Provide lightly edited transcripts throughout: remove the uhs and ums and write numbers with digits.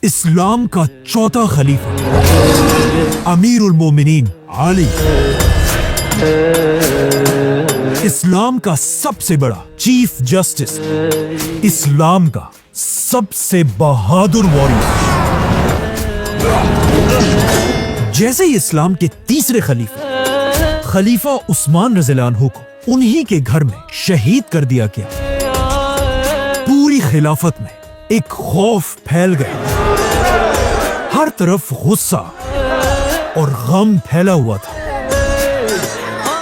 इस्लाम का चौथा खलीफा अमीरुल मोमिनीन अली, इस्लाम का सबसे बड़ा चीफ जस्टिस, इस्लाम का सबसे बहादुर वॉरियर। जैसे ही इस्लाम के तीसरे खलीफा उस्मान रज़ियल्लाहु अन्हु को उन्हीं के घर में शहीद कर दिया गया, पूरी खिलाफत में एक खौफ फैल गया। हर तरफ गुस्सा और गम फैला हुआ था।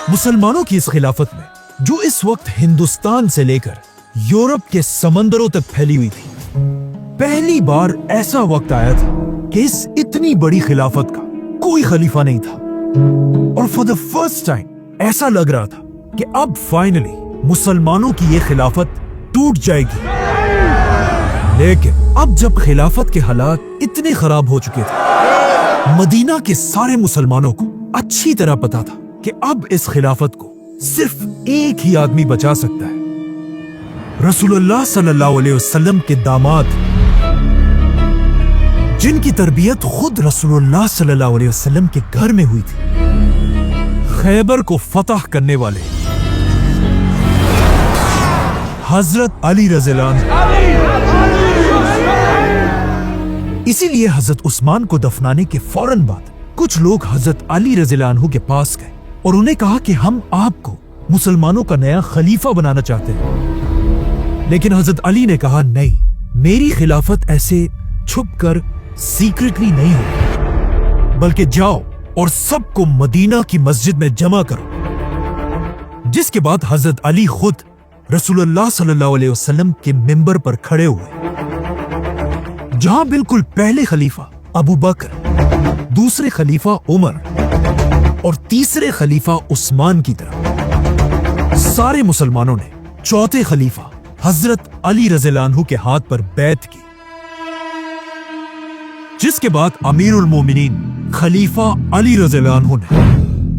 मुसलमानों की इस खिलाफत में, जो इस वक्त हिंदुस्तान से लेकर यूरोप के समंदरों तक फैली हुई थी, पहली बार ऐसा वक्त आया था कि इस इतनी बड़ी खिलाफत का कोई खलीफा नहीं था। और फॉर द फर्स्ट टाइम ऐसा लग रहा था कि अब फाइनली मुसलमानों की ये खिलाफत टूट जाएगी। लेकिन अब जब खिलाफत के हालात इतने खराब हो चुके थे, मदीना के सारे मुसलमानों को अच्छी तरह पता था कि अब इस खिलाफत को सिर्फ एक ही आदमी बचा सकता है, रसूलुल्लाह सल्लल्लाहु अलैहि वसल्लम के दामाद, जिनकी तरबियत खुद रसूलुल्लाह सल्लल्लाहु अलैहि वसल्लम के घर में हुई थी, खैबर को फतह करने वाले हजरत अली रज़ियल्लाहु अन्हु। इसीलिए हजरत उस्मान को दफनाने के फौरन बाद कुछ लोग हजरत अली रज़ियल्लाहु अन्हु के पास गए और उन्हें कहा कि हम आपको मुसलमानों का नया खलीफा बनाना चाहते हैं। लेकिन हजरत अली ने कहा, नहीं, मेरी खिलाफत ऐसे छुपकर सीक्रेटली नहीं होगी, बल्कि जाओ और सबको मदीना की मस्जिद में जमा करो। जिसके बाद हजरत अली खुद रसूलुल्लाह सल्लल्लाहु अलैहि वसल्लम के मिंबर पर खड़े हुए, जहां बिल्कुल पहले खलीफा अबू बकर, दूसरे खलीफा उमर और तीसरे खलीफा उस्मान की तरह सारे मुसलमानों ने चौथे खलीफा हजरत अली रज़ियल्लाहु अन्हु के हाथ पर बैत की। जिसके बाद अमीरुल मोमिनीन खलीफा अली रज़ियल्लाहु अन्हु ने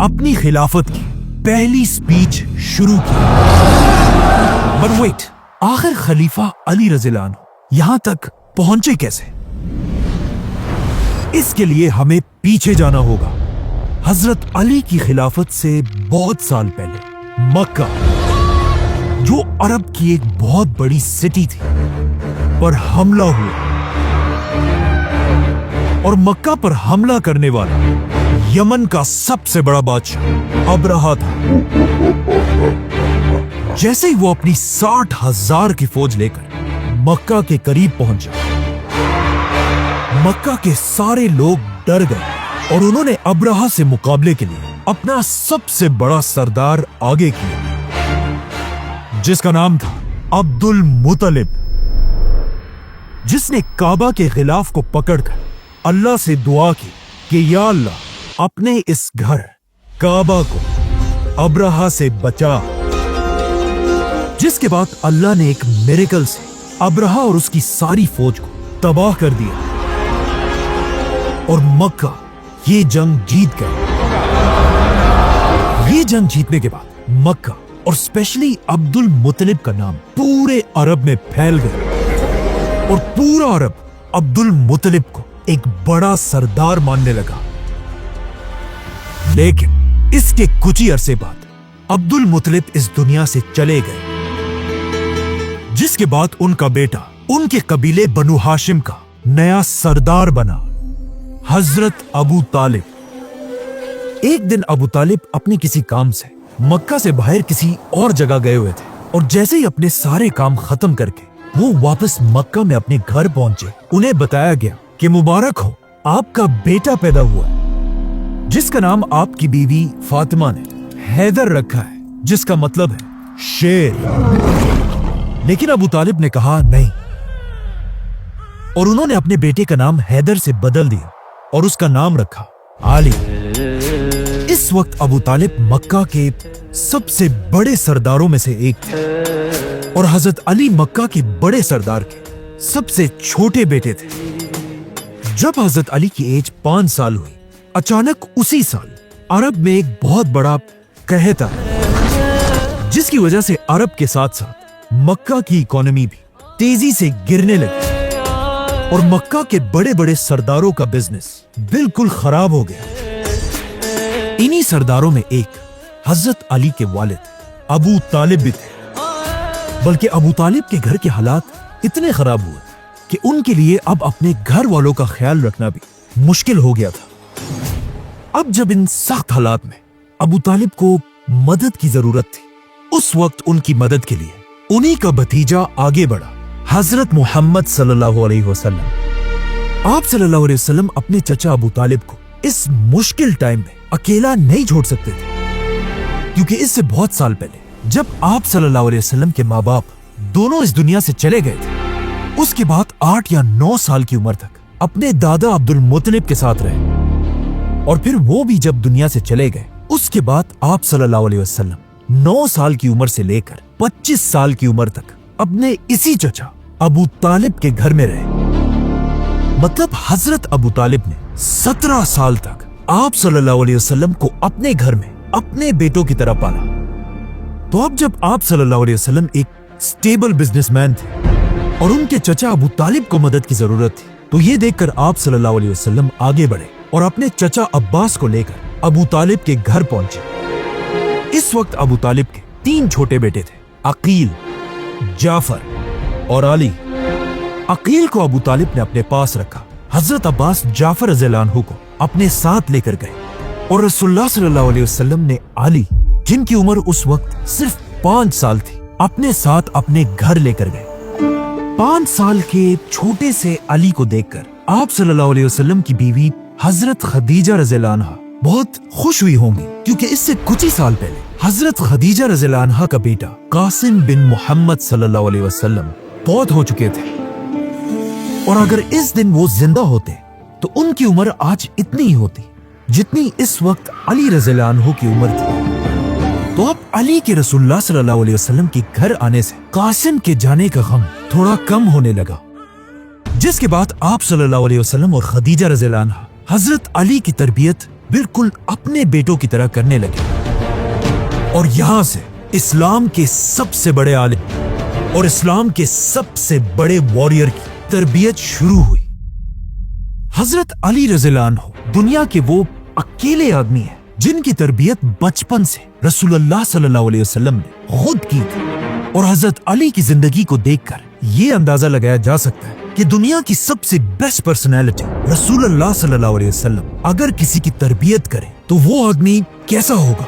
अपनी खिलाफत की पहली स्पीच शुरू की। बट वेट, आखिर खलीफा अली रज़ियल्लाहु अन्हु यहां तक पहुंचे कैसे? इसके लिए हमें पीछे जाना होगा, हजरत अली की खिलाफत से बहुत साल पहले मक्का, जो अरब की एक बहुत बड़ी सिटी थी, पर हमला हुआ। और मक्का पर हमला करने वाला यमन का सबसे बड़ा बादशाह अब्रहा था। जैसे ही वो अपनी 60,000 की फौज लेकर मक्का के करीब पहुंचा, मक्का के सारे लोग डर गए और उन्होंने अब्रहा से मुकाबले के लिए अपना सबसे बड़ा सरदार आगे किया, जिसका नाम था अब्दुल मुत्तलिब, जिसने काबा के गिलाफ को पकड़कर अल्लाह से दुआ की कि या अल्लाह, अपने इस घर काबा को अब्रहा से बचा। जिसके बाद अल्लाह ने एक मिरेकल से अब्रहा और उसकी सारी फौज को तबाह कर दिया और मक्का ये जंग जीत गए। ये जंग जीतने के बाद मक्का और स्पेशली अब्दुल मुत्तलिब का नाम पूरे अरब में फैल गया और पूरा अरब अब्दुल मुत्तलिब को एक बड़ा सरदार मानने लगा। लेकिन इसके कुछ ही अरसे बाद अब्दुल मुत्तलिब इस दुनिया से चले गए, जिसके बाद उनका बेटा उनके कबीले बनु हाशिम का नया सरदार बना, हजरत अबू तालिब। एक दिन अबू तालिब अपने किसी काम से मक्का से बाहर किसी और जगह गए हुए थे और जैसे ही अपने सारे काम खत्म करके वो वापस मक्का में अपने घर पहुंचे, उन्हें बताया गया कि मुबारक हो, आपका बेटा पैदा हुआ है, जिसका नाम आपकी बीवी फातिमा ने हैदर रखा है, जिसका मतलब है शेर। लेकिन अबू तालिब ने कहा नहीं, और उन्होंने अपने बेटे का नाम हैदर से बदल दिया और उसका नाम रखा आली। इस वक्त अबू तालिब मक्का के सबसे बड़े सरदारों में से एक थे और हजरत अली मक्का के बड़े सरदार के सबसे छोटे बेटे थे। जब हजरत अली की एज 5 साल हुई, अचानक उसी साल अरब में एक बहुत बड़ा कहत आया, जिसकी वजह से अरब के साथ साथ मक्का की इकोनॉमी भी तेजी से गिरने लगी। और मक्का के बड़े बड़े सरदारों का बिजनेस बिल्कुल खराब हो गया। इन्हीं सरदारों में एक हजरत अली के वालिद अबू तालिब भी थे। बल्कि अबू तालिब के घर के हालात इतने खराब हुए कि उनके लिए अब अपने घर वालों का ख्याल रखना भी मुश्किल हो गया था। अब जब इन सख्त हालात में अबू तालिब को मदद की जरूरत थी, उस वक्त उनकी मदद के लिए उन्हीं का भतीजा आगे बढ़ा, हजरत मोहम्मद सल्लल्लाहु अलैहि वसल्लम। आप सल्लल्लाहु अलैहि वसल्लम अपने चचा अबू तालिब को इस मुश्किल टाइम में अकेला नहीं छोड़ सकते थे, क्योंकि इससे बहुत साल पहले जब आप सल्लल्लाहु अलैहि वसल्लम के माँ बाप दोनों इस दुनिया से चले गए थे, उसके बाद 8 या 9 साल की उम्र तक अपने दादा अब्दुल मुत्तलिब के साथ रहे। और फिर वो भी जब दुनिया से चले गए, उसके बाद आप सल्लल्लाहु अलैहि वसल्लम 9 साल की उम्र से लेकर 25 साल की उम्र तक अपने इसी चचा अबू तालिब के घर में रहे। मतलब हजरत अबू तालिब ने 17 साल तक आप सल्लल्लाहु अलैहि वसल्लम को अपने घर में अपने बेटों की तरह पाला। तो अब जब आप सल्लल्लाहु अलैहि वसल्लम एक स्टेबल बिजनेसमैन थे और उनके चचा अबू तालिब को मदद की जरूरत थी, तो ये देखकर आप सल्लल्लाहु अलैहि वसल्लम आगे बढ़े और अपने चचा अब्बास को लेकर अबू तालिब के घर पहुंचे। इस वक्त अबू तालिब के 3 छोटे बेटे थे, अकील, जाफर और अली। अकील को अबू तालिब ने अपने पास रखा। हजरत अब्बास जाफर रज़ियल्लाहु अन्हु को अपने साथ लेकर गए और रसूलुल्लाह सल्लल्लाहु अलैहि वसल्लम ने अली, जिनकी उम्र उस वक्त सिर्फ 5 साल थी, अपने साथ अपने घर लेकर गए। 5 साल के छोटे से अली को देखकर आप सल्लल्लाहु अलैहि वसल्लम की बीवी हजरत खदीजा रज़ियल्लाहु अन्हा बहुत खुश हुई होंगी, क्योंकि इससे कुछ ही साल पहले हजरत खदीजा रज़ियल्लाहु अन्हा का बेटा कासिम बिन मोहम्मद सल्लल्लाहु अलैहि वसल्लम बहुत हो चुके थे। और अगर इस दिन वो जिंदा होते तो उनकी उम्र आज इतनी ही होती जितनी इस वक्त अली रज़ियल्लाहु अन्हु की उम्र थी। तो अब अली के रसूलुल्लाह सल्लल्लाहु अलैहि वसल्लम के घर आने से कासिम के जाने का गम थोड़ा कम होने लगा, जिसके बाद आप सल्लल्लाहु अलैहि वसल्लम और खदीजा रज़ियल्लाहु अन्हा हजरत अली की तरबियत बिल्कुल अपने बेटों की तरह करने लगे। और यहां से इस्लाम के सबसे बड़े आलिम और इस्लाम के सबसे बड़े वॉरियर की तरबियत शुरू हुई। हजरत अली रज़ियल्लाहु अन्हु दुनिया के वो अकेले आदमी हैं जिनकी तरबियत बचपन से रसूलुल्लाह सल्लल्लाहु अलैहि वसल्लम ने खुद की थी। और हजरत अली की जिंदगी को देखकर ये अंदाजा लगाया जा सकता है कि दुनिया की सबसे बेस्ट पर्सनैलिटी रसूलुल्लाह सल्लल्लाहु अलैहि वसल्लम अगर किसी की तरबियत करे तो वो आदमी कैसा होगा।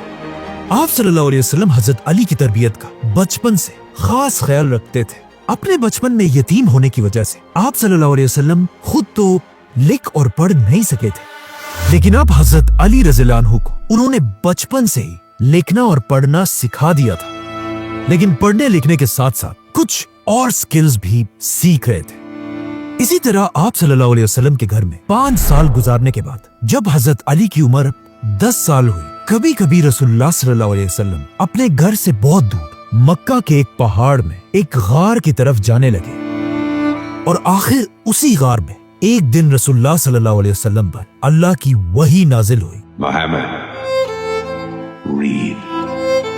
आप सल्लल्लाहु अलैहि वसल्लम हजरत अली की तरबियत का बचपन से खास ख्याल रखते थे। अपने बचपन में यतीम होने की वजह से आप सल्लल्लाहु अलैहि वसल्लम खुद तो लिख और पढ़ नहीं सके थे, लेकिन अब हजरत अली रज़ियल्लाहु अन्हु को उन्होंने बचपन से ही लिखना और पढ़ना सिखा दिया था। लेकिन पढ़ने लिखने के साथ साथ कुछ और स्किल्स भी सीख रहे थे। इसी तरह आप सल्लल्लाहु अलैहि वसल्लम के घर में 5 साल गुजारने के बाद जब हजरत अली की उम्र 10 साल हुई, कभी कभी रसूलुल्लाह सल्लल्लाहु अलैहि वसल्लम अपने घर से बहुत दूर मक्का के एक पहाड़ में एक गार की तरफ जाने लगे। और आखिर उसी गार में एक दिन रसूलुल्लाह सल्लल्लाहु अलैहि वसल्लम पर अल्लाह की वही नाजिल हुई,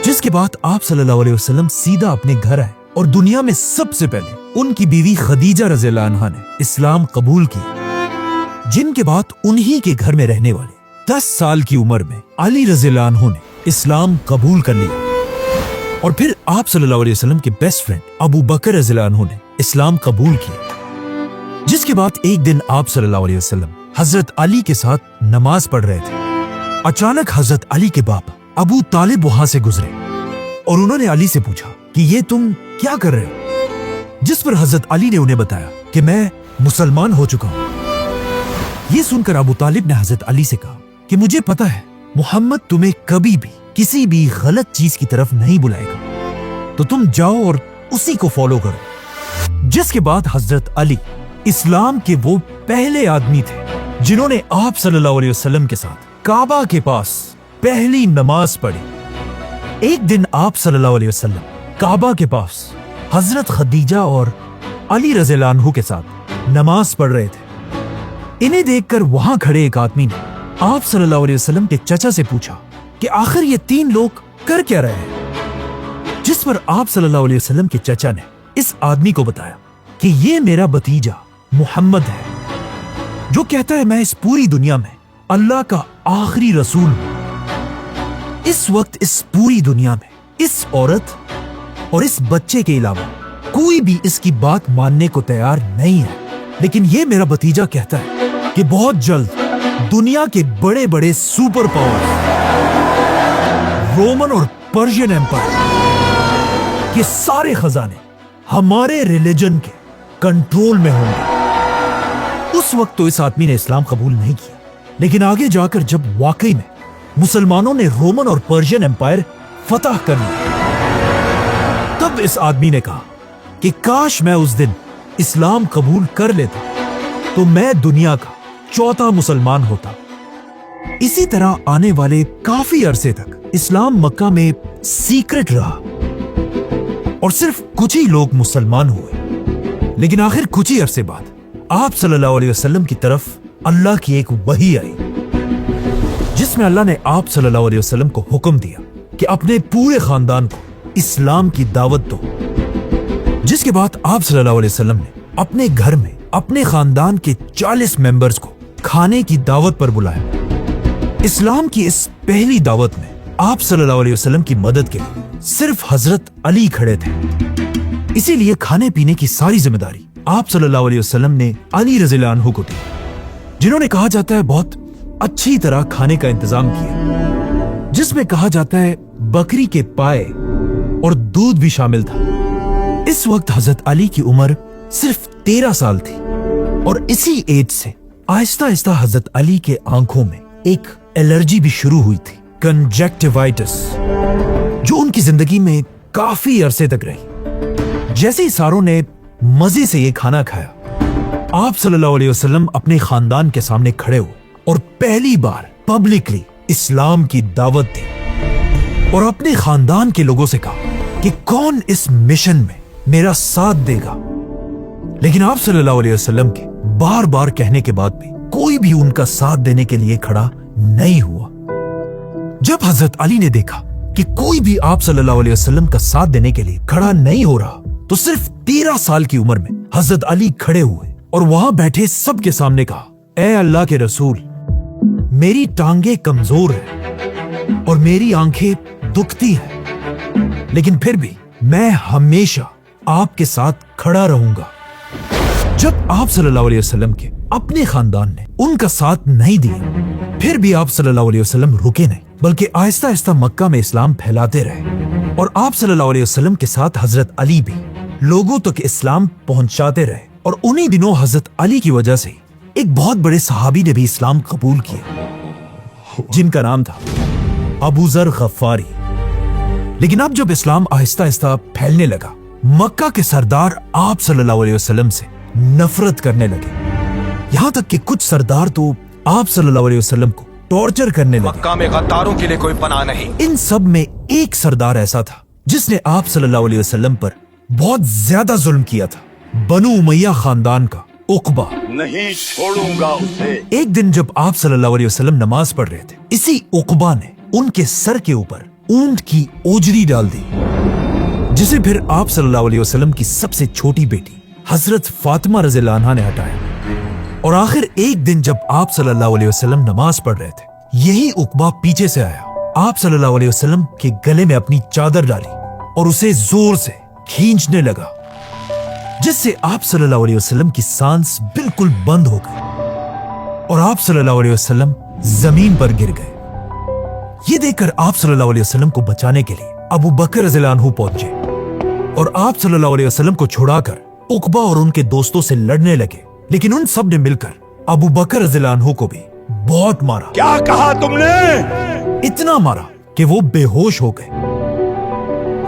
जिसके बाद आप सल्लल्लाहु अलैहि वसल्लम सीधा अपने घर आए और दुनिया में सबसे पहले उनकी बीवी खदीजा रज़ियल्लाहु अन्हा ने इस्लाम कबूल किया, जिनके बाद उन्हीं के घर में रहने वाले 10 साल की उम्र में अली रज़ियल्लाहु अन्हु ने इस्लाम कबूल कर लिया। और फिर आप सल्लल्लाहु अलैहि वसल्लम के बेस्ट फ्रेंड अबू बकर रज़ियल्लाहु अन्हु ने इस्लाम कबूल किया, जिसके बाद एक दिन आप सल्लल्लाहु अलैहि वसल्लम हजरत अली के साथ नमाज पढ़ रहे थे। अचानक हजरत अली के बाप अबू तालिब वहां से गुजरे और उन्होंने अली से पूछा कि ये तुम क्या कर रहे हो, जिस पर हजरत अली ने उन्हें बताया कि मैं मुसलमान हो चुका हूं। ये सुनकर अबू तालिब ने हजरत अली से कहा कि मुझे पता है मोहम्मद तुम्हें कभी भी किसी भी गलत चीज की तरफ नहीं बुलाएगा, तो तुम जाओ और उसी को फॉलो करो। जिसके बाद हजरत अली इस्लाम के वो पहले आदमी थे जिन्होंने आप सल्लल्लाहु अलैहि वसल्लम के साथ काबा के पास पहली नमाज पढ़ी। एक दिन आप सल्लल्लाहु अलैहि वसल्लम काबा के पास हजरत खदीजा और अली रज़ियल्लाहु अन्हु के साथ नमाज पढ़ रहे थे। इन्हें देखकर वहां खड़े एक आदमी ने आप सल्लल्लाहु अलैहि वसल्लम के चचा से पूछा कि आखिर ये 3 लोग कर क्या रहे हैं, जिस पर आप सल्लल्लाहु अलैहि वसल्लम के चचा ने इस आदमी को बताया कि ये मेरा भतीजा मुहम्मद है, जो कहता है मैं इस पूरी दुनिया में अल्लाह का आखिरी रसूल हूं। इस वक्त इस पूरी दुनिया में इस औरत और इस बच्चे के अलावा कोई भी इसकी बात मानने को तैयार नहीं है। लेकिन ये मेरा भतीजा कहता है कि बहुत जल्द दुनिया के बड़े बड़े सुपर पावर, रोमन और पर्शियन एम्पायर, ये सारे खजाने हमारे रिलीजन के कंट्रोल में होंगे। उस वक्त तो इस आदमी ने इस्लाम कबूल नहीं किया, लेकिन आगे जाकर जब वाकई में मुसलमानों ने रोमन और पर्शियन एम्पायर फतह कर लिया, तब इस आदमी ने कहा कि काश मैं उस दिन इस्लाम कबूल कर लेता तो मैं दुनिया का चौथा मुसलमान होता। इसी तरह आने वाले काफी अरसे तक इस्लाम मक्का में सीक्रेट रहा और सिर्फ कुछ ही लोग मुसलमान हुए। लेकिन आखिर कुछ ही अरसे बाद आप सल्लल्लाहु अलैहि वसल्लम की तरफ अल्लाह की एक वही आई, जिसमें अल्लाह ने आप सल्लल्लाहु अलैहि वसल्लम को हुक्म दिया कि अपने पूरे खानदान को इस्लाम की दावत दो। जिसके बाद आप सल्लल्लाहु अलैहि वसल्लम ने अपने घर में अपने खानदान के 40 मेंबर्स को खाने की दावत पर बुलाया। इस्लाम की इस पहली दावत में आप सल्लल्लाहु अलैहि वसल्लम की मदद के लिए सिर्फ हजरत अली खड़े थे। इसीलिए खाने पीने की सारी जिम्मेदारी आप सल्लल्लाहु अलैहि वसल्लम ने अली रज़ियल्लाहु अन्हु को दी, जिन्होंने कहा जाता है बहुत अच्छी तरह खाने का इंतजाम किया, जिसमें कहा जाता है बकरी के पाए और दूध भी शामिल था। इस वक्त हजरत अली की उम्र सिर्फ 13 साल थी और इसी एज से आहिस्ता आहिस्ता हजरत अली के आंखों में एक एलर्जी भी शुरू हुई थी, कंजक्टिवाइटिस, जो उनकी जिंदगी में काफी अरसे तक रही। जैसे ही सारों ने मजे से ये खाना खाया, आप सल्लल्लाहु अलैहि वसल्लम अपने खानदान के सामने खड़े हुए और पहली बार पब्लिकली इस्लाम की दावत दी और अपने खानदान के लोगों से कहा कि कौन इस मिशन में मेरा साथ देगा। लेकिन आप सल्लल्लाहु अलैहि वसल्लम के बार बार कहने के बाद भी कोई भी उनका साथ देने के लिए खड़ा नहीं हुआ। जब हजरत अली ने देखा कि कोई भी आप सल्लल्लाहु अलैहि वसल्लम का साथ देने के लिए खड़ा नहीं हो रहा, तो सिर्फ 13 साल की उम्र में हजरत अली खड़े हुए और वहां बैठे सबके सामने कहा, ए अल्लाह के रसूल, मेरी टांगे कमजोर है और मेरी आंखें दुखती है, लेकिन फिर भी मैं हमेशा आपके साथ खड़ा रहूंगा। जब आप सल्लल्लाहु अलैहि वसल्लम के अपने खानदान ने उनका साथ नहीं दिया, फिर भी आप सल्लल्लाहु अलैहि वसल्लम रुके नहीं, बल्कि आहिस्ता आहिस्ता मक्का में इस्लाम फैलाते रहे और आप सल्लल्लाहु अलैहि वसल्लम के साथ हजरत अली भी लोगों तक इस्लाम पहुंचाते रहे। और उन्हीं दिनों हजरत अली की वजह से एक बहुत बड़े सहाबी ने भी इस्लाम कबूल किया, जिनका नाम था अबू जर गफ्फारी। लेकिन अब जब इस्लाम आहिस्ता आहिस्ता फैलने लगा, मक्का के सरदार आप सल्लल्लाहु अलैहि वसल्लम से नफरत करने लगे। यहां तक कि कुछ सरदार तो आप सल्लल्लाहु अलैहि वसल्लम को टॉर्चर करने लगे। मक्का में गद्दारों के लिए कोई पनाह नहीं। इन सब में एक सरदार ऐसा था जिसने आप सल्लल्लाहु अलैहि वसल्लम पर बहुत ज्यादा जुल्म किया था, बनु उमैया खानदान का उकबा। नहीं छोड़ूंगा उसे। एक दिन जब आप सल्लल्लाहु अलैहि वसल्लम नमाज पढ़ रहे थे, इसी उकबा ने उनके सर के ऊपर ऊंट की ओजरी डाल दी, जिसे फिर आप सल्लल्लाहु अलैहि वसल्लम की सबसे छोटी बेटी हजरत फातिमा रज़ियल्लाहु अन्हा ने हटाया। और आखिर एक दिन जब आप सल्लल्लाहु अलैहि वसल्लम नमाज पढ़ रहे थे, यही उकबा पीछे से आया, आप सल्लल्लाहु अलैहि वसल्लम के गले में अपनी चादर डाली और उसे जोर से खींचने लगा, जिससे आप सल्लल्लाहु अलैहि वसल्लम की सांस बिल्कुल बंद हो गई और आप सल्लल्लाहु अलैहि वसल्लम जमीन पर गिर गए। ये देखकर आप सल्लल्लाहु अलैहि वसल्लम को बचाने के लिए अबू बकर रज़ियल्लाहु अन्हु पहुंचे और आप सल्लल्लाहु अलैहि वसल्लम को छुड़ाकर उकबा और उनके दोस्तों से लड़ने लगे। लेकिन उन सब ने मिलकर अबू बकर रज़ियल्लाहु अन्हु को भी बहुत मारा। क्या कहा तुमने? इतना मारा कि वो बेहोश हो गए।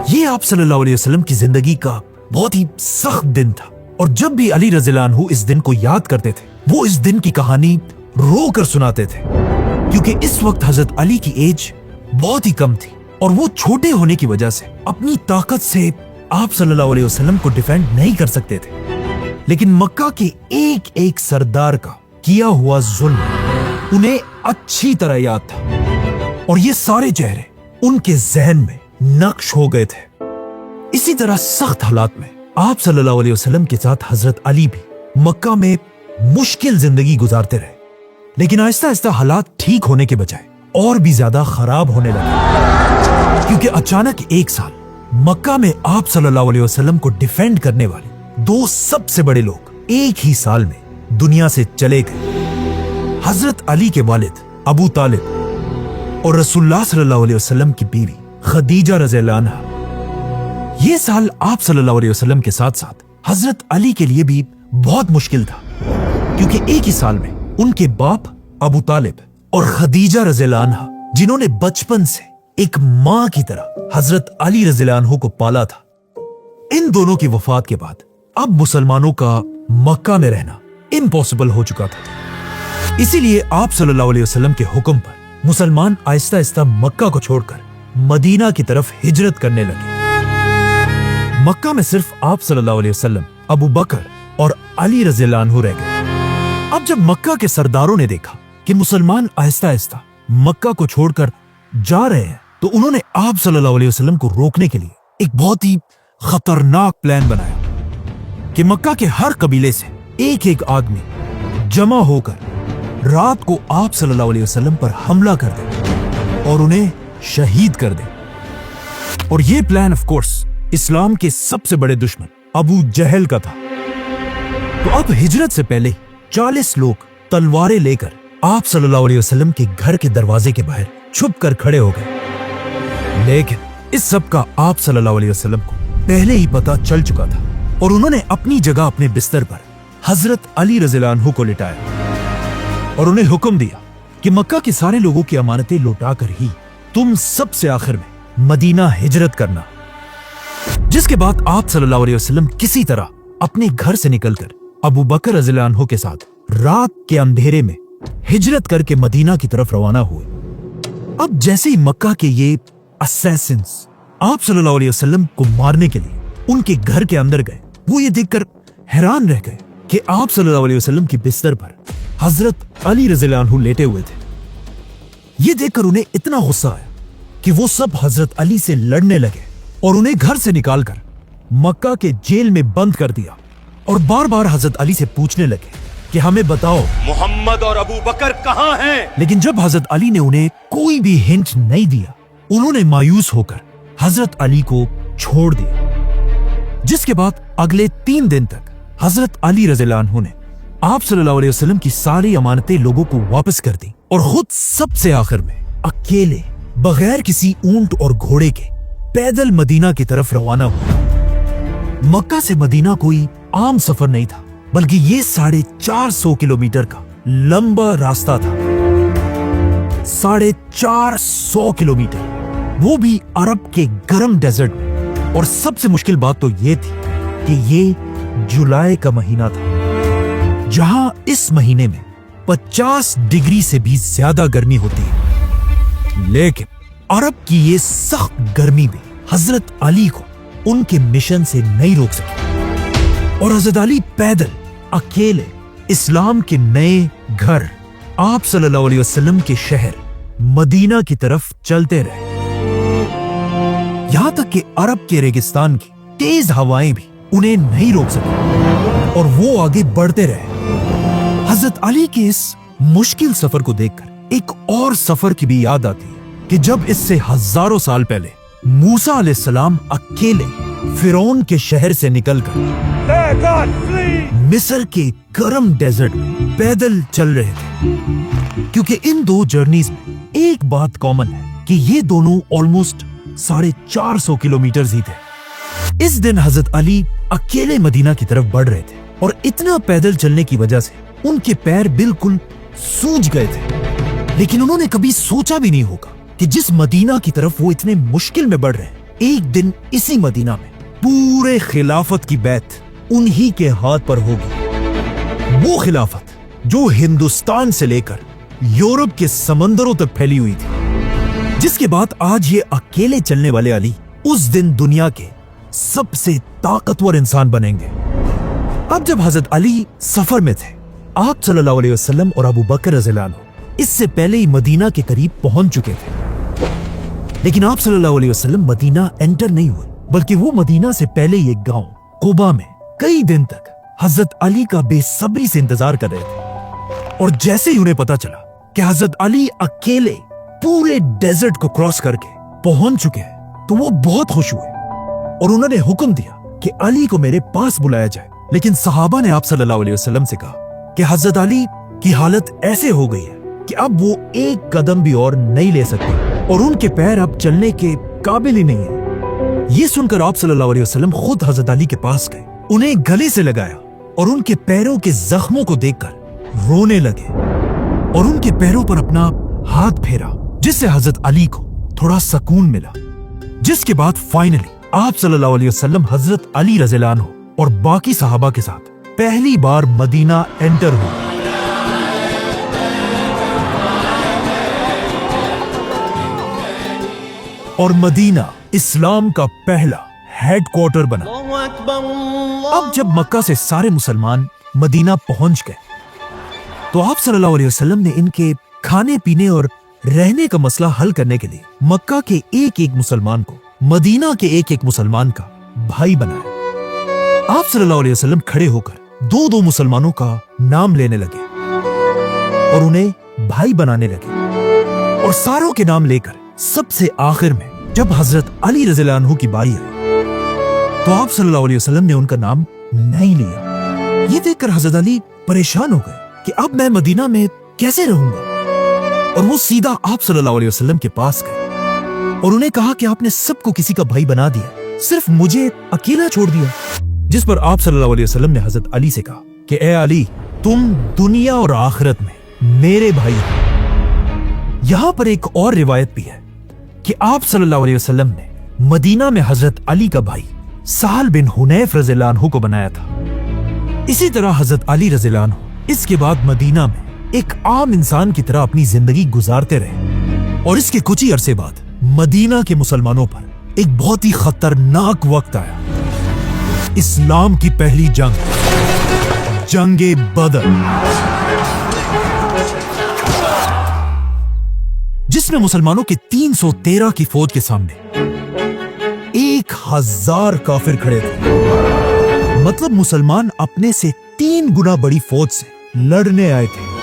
ये आप सल्लल्लाहु अलैहि वसल्लम की जिंदगी का बहुत ही सख्त दिन था और जब भी अली रज़ियल्लाहु अन्हु इस दिन को याद करते थे, वो इस दिन की कहानी रो कर सुनाते थे, क्योंकि इस वक्त हजरत अली की एज बहुत ही कम थी और वो छोटे होने की वजह से अपनी ताकत से आप सल्लल्लाहु अलैहि वसल्लम को डिफेंड नहीं कर सकते थे। लेकिन मक्का के एक एक सरदार का किया हुआ जुल्म उन्हें अच्छी तरह याद था और ये सारे चेहरे उनके जहन में नक्श हो गए थे। इसी तरह सख्त हालात में आप सल्लल्लाहु अलैहि वसल्लम के साथ हजरत अली भी मक्का में मुश्किल जिंदगी गुजारते रहे, लेकिन आहिस्ता आहिस्ता हालात ठीक होने के बजाय और भी ज्यादा खराब होने लगे, क्योंकि अचानक एक साल मक्का में आप सल्लल्लाहु अलैहि वसल्लम को डिफेंड करने वाले दो सबसे बड़े लोग एक ही साल में दुनिया से चले गए। हजरत अली के वालिद अबू तालिब और रसूलुल्लाह सल्लल्लाहु अलैहि वसल्लम की बीवी खदीजा रज़ियल्लाहु अन्हा। ये साल आप सल्लल्लाहु अलैहि वसल्लम के साथ साथ हजरत अली के लिए भी बहुत मुश्किल था, क्योंकि एक ही साल में उनके बाप अबू तालिब और खदीजा रज़ियल्लाहु अन्हा, जिन्होंने बचपन से एक मां की तरह हजरत अली रज़ियल्लाहु अन्हु को पाला था, इन दोनों की वफात के बाद अब मुसलमानों का मक्का में रहना इम्पॉसिबल हो चुका था। इसीलिए आप सल्लल्लाहु अलैहि वसल्लम के हुक्म पर मुसलमान आहिस्ता आहिस्ता मक्का को छोड़कर मदीना की तरफ हिजरत करने लगे। मक्का में सिर्फ आप सल्लल्लाहु अलैहि वसल्लम, अबू बकर और अली रज़ियल्लाहु अन्हु रह गए। अब जब मक्का के सरदारों ने देखा कि मुसलमान आहिस्ता आहिस्ता मक्का को छोड़कर जा रहे हैं, तो उन्होंने आप सल्लल्लाहु अलैहि वसल्लम को रोकने के लिए एक बहुत ही खतरनाक प्लान बनाया कि मक्का के हर कबीले से एक एक आदमी जमा होकर रात को आप सल्लल्लाहु अलैहि वसल्लम पर हमला कर दे और उन्हें शहीद कर दे। और यह प्लान ऑफ कोर्स इस्लाम के सबसे बड़े दुश्मन अबू जहल का था। तो अब हिजरत से पहले 40 लोग तलवारें लेकर आप सल्लल्लाहु अलैहि वसल्लम के घर के दरवाजे के बाहर छुप कर खड़े हो गए, लेकिन इस सब का आप सल्लल्लाहु अलैहि वसल्लम को पहले ही पता चल चुका था और उन्होंने अपनी जगह अपने बिस्तर पर हजरत अली रज़ियल्लाहु अन्हु को लिटाया और उन्हें हुक्म दिया कि मक्का के सारे लोगों की अमानतें लौटाकर ही तुम सबसे आखिर में मदीना हिजरत करना। जिसके बाद आप सल्लल्लाहु अलैहि वसल्लम किसी तरह अपने घर से निकलकर अबू बकर रज़ियल्लाहु अन्हु के साथ रात के अंधेरे में हिजरत करके मदीना की तरफ रवाना हुए। अब जैसे ही मक्का के ये असैसिन्स आप सल्लल्लाहु अलैहि वसल्लम को मारने के लिए उनके घर के अंदर गए, वो ये देखकर हैरान रह गए कि आप सल्लल्लाहु अलैहि वसल्लम के बिस्तर पर हजरत अली रज़ियल्लाहु अन्हु लेटे हुए थे। ये देखकर उन्हें इतना गुस्सा आया कि वो सब हजरत अली से लड़ने लगे और उन्हें घर से निकालकर मक्का के जेल में बंद कर दिया और बार बार हजरत अली से पूछने लगे कि हमें बताओ मोहम्मद और अबू बकर कहाँ हैं? लेकिन जब हजरत अली ने उन्हें कोई भी हिंट नहीं दिया, उन्होंने मायूस होकर हजरत अली को छोड़ दिया। जिसके बाद अगले 3 दिन तक हजरत अली रज़ियल्लाहु अन्हु ने आप सल्लल्लाहु अलैहि वसल्लम की सारी अमानतें लोगों को वापस कर दी और खुद सबसे आखिर में अकेले बगैर किसी ऊंट और घोड़े के पैदल मदीना की तरफ रवाना हुआ। मक्का से मदीना कोई आम सफर नहीं था, बल्कि ये 450 किलोमीटर का लंबा रास्ता था। 450 किलोमीटर, वो भी अरब के गर्म डेजर्ट में। और सबसे मुश्किल बात तो ये थी कि ये जुलाई का महीना था, जहां इस महीने में 50 डिग्री से भी ज्यादा गर्मी होती है। लेकिन अरब की ये सख्त गर्मी भी हजरत अली को उनके मिशन से नहीं रोक सकी और हजरत अली पैदल अकेले इस्लाम के नए घर आप सल्लल्लाहु अलैहि वसल्लम के शहर मदीना की तरफ चलते रहे। यहां तक कि अरब के रेगिस्तान की तेज हवाएं भी उन्हें नहीं रोक सकी और वो आगे बढ़ते रहे। हजरत अली के इस मुश्किल सफर को देखकर एक और सफर की भी याद आती है कि जब इससे हजारों साल पहले मूसा अलैहिस्सलाम अकेले फिरौन के शहर से निकलकर मिस्र के गर्म डेजर्ट में पैदल चल रहे थे। क्योंकि इन दो जर्नीज में एक बात कॉमन है कि ये दोनों ऑलमोस्ट 450 किलोमीटर ही थे। इस दिन हजरत अली अकेले मदीना की तरफ बढ़ रहे थे और इतना पैदल चलने की वजह से उनके पैर बिल्कुल सूज गए थे। लेकिन उन्होंने कभी सोचा भी नहीं होगा कि जिस मदीना की तरफ वो इतने मुश्किल में बढ़ रहे हैं, एक दिन इसी मदीना में पूरे खिलाफत की बैत उन्हीं के हाथ पर होगी। वो खिलाफत जो हिंदुस्तान से लेकर यूरोप के समंदरों तक फैली हुई थी, जिसके बाद आज ये अकेले चलने वाले अली उस दिन दुनिया के सबसे ताकतवर इंसान बनेंगे। अब जब हजरत अली सफर में थे, आप सल्लल्लाहु अलैहि वसल्लम और अबू बकर रज़ियल्लाहु अन्हु इससे पहले ही मदीना के करीब पहुंच चुके थे। लेकिन आप सल्लल्लाहु अलैहि वसल्लम मदीना एंटर नहीं हुए, बल्कि वो मदीना से पहले ही एक गांव कुबा में कई दिन तक हजरत अली का बेसब्री से इंतजार कर रहे थे। और जैसे ही उन्हें पता चला कि हजरत अली अकेले पूरे डेजर्ट को क्रॉस करके पहुंच चुके हैं, तो वो बहुत खुश हुए और उन्होंने हुक्म दिया कि अली को मेरे पास बुलाया जाए। लेकिन सहाबा ने आप सल्लल्लाहु अलैहि वसल्लम से कहा कि हजरत अली की हालत ऐसे हो गई है कि अब वो एक कदम भी और नहीं ले सकते और उनके पैर अब चलने के काबिल ही नहीं है। ये सुनकर आप सल्लल्लाहु अलैहि वसल्लम खुद हजरत अली के पास गए, उन्हें गले से लगाया और उनके पैरों के जख्मों को देखकर रोने लगे और उनके पैरों पर अपना हाथ फेरा, जिससे हजरत अली को थोड़ा सुकून मिला। जिसके बाद फाइनली आप सल्लल्लाहु अलैहि वसल्लम हजरत अली रज़ियल्लाहु अन्हु और बाकी सहाबा के साथ पहली बार मदीना एंटर हुए। और मदीना इस्लाम का पहला हेडक्वार्टर बना। अब जब मक्का से सारे मुसलमान मदीना पहुंच गए, तो आप सल्लल्लाहु अलैहि वसल्लम ने इनके खाने पीने और रहने का मसला हल करने के लिए मक्का के एक एक मुसलमान को मदीना के एक एक मुसलमान का भाई बनाया। आप सल्लल्लाहु अलैहि वसल्लम खड़े होकर दो दो मुसलमानों का नाम लेने लगे और उन्हें भाई बनाने लगे। और सारों के नाम लेकर सबसे आखिर में जब हजरत अली रज़ियल्लाहु अन्हु की बारी आई, तो आप सल्लल्लाहु अलैहि वसल्लम ने उनका नाम नहीं लिया। ये देखकर हजरत अली परेशान हो गए कि अब मैं मदीना में कैसे रहूंगा। और वो सीधा आप सल्लल्लाहु अलैहि वसल्लम के पास गए और उन्हें कहा कि आपने सबको किसी का भाई बना दिया, सिर्फ मुझे अकेला छोड़ दिया। जिस पर आप सल्लल्लाहु अलैहि वसल्लम ने हजरत अली से कहा कि ए अली, तुम दुनिया और आखिरत में मेरे भाई हो। यहां पर एक और रिवायत भी है कि आप सल्लल्लाहु अलैहि वसल्लम ने मदीना में हजरत अली का भाई साल बिन हुनैफ रज़ियल्लाहु अन्हु को बनाया था। इसी तरह हजरत अली रज़ियल्लाहु अन्हु इसके बाद मदीना में एक आम इंसान की तरह अपनी जिंदगी गुजारते रहे। और इसके कुछ ही अरसे बाद मदीना के मुसलमानों पर एक बहुत ही खतरनाक वक्त आया। इस्लाम की पहली जंग, जंगे बदर, जिसमें मुसलमानों के 313 की फौज के सामने 1000 काफिर खड़े थे। मतलब मुसलमान अपने से 3 गुना बड़ी फौज से लड़ने आए थे।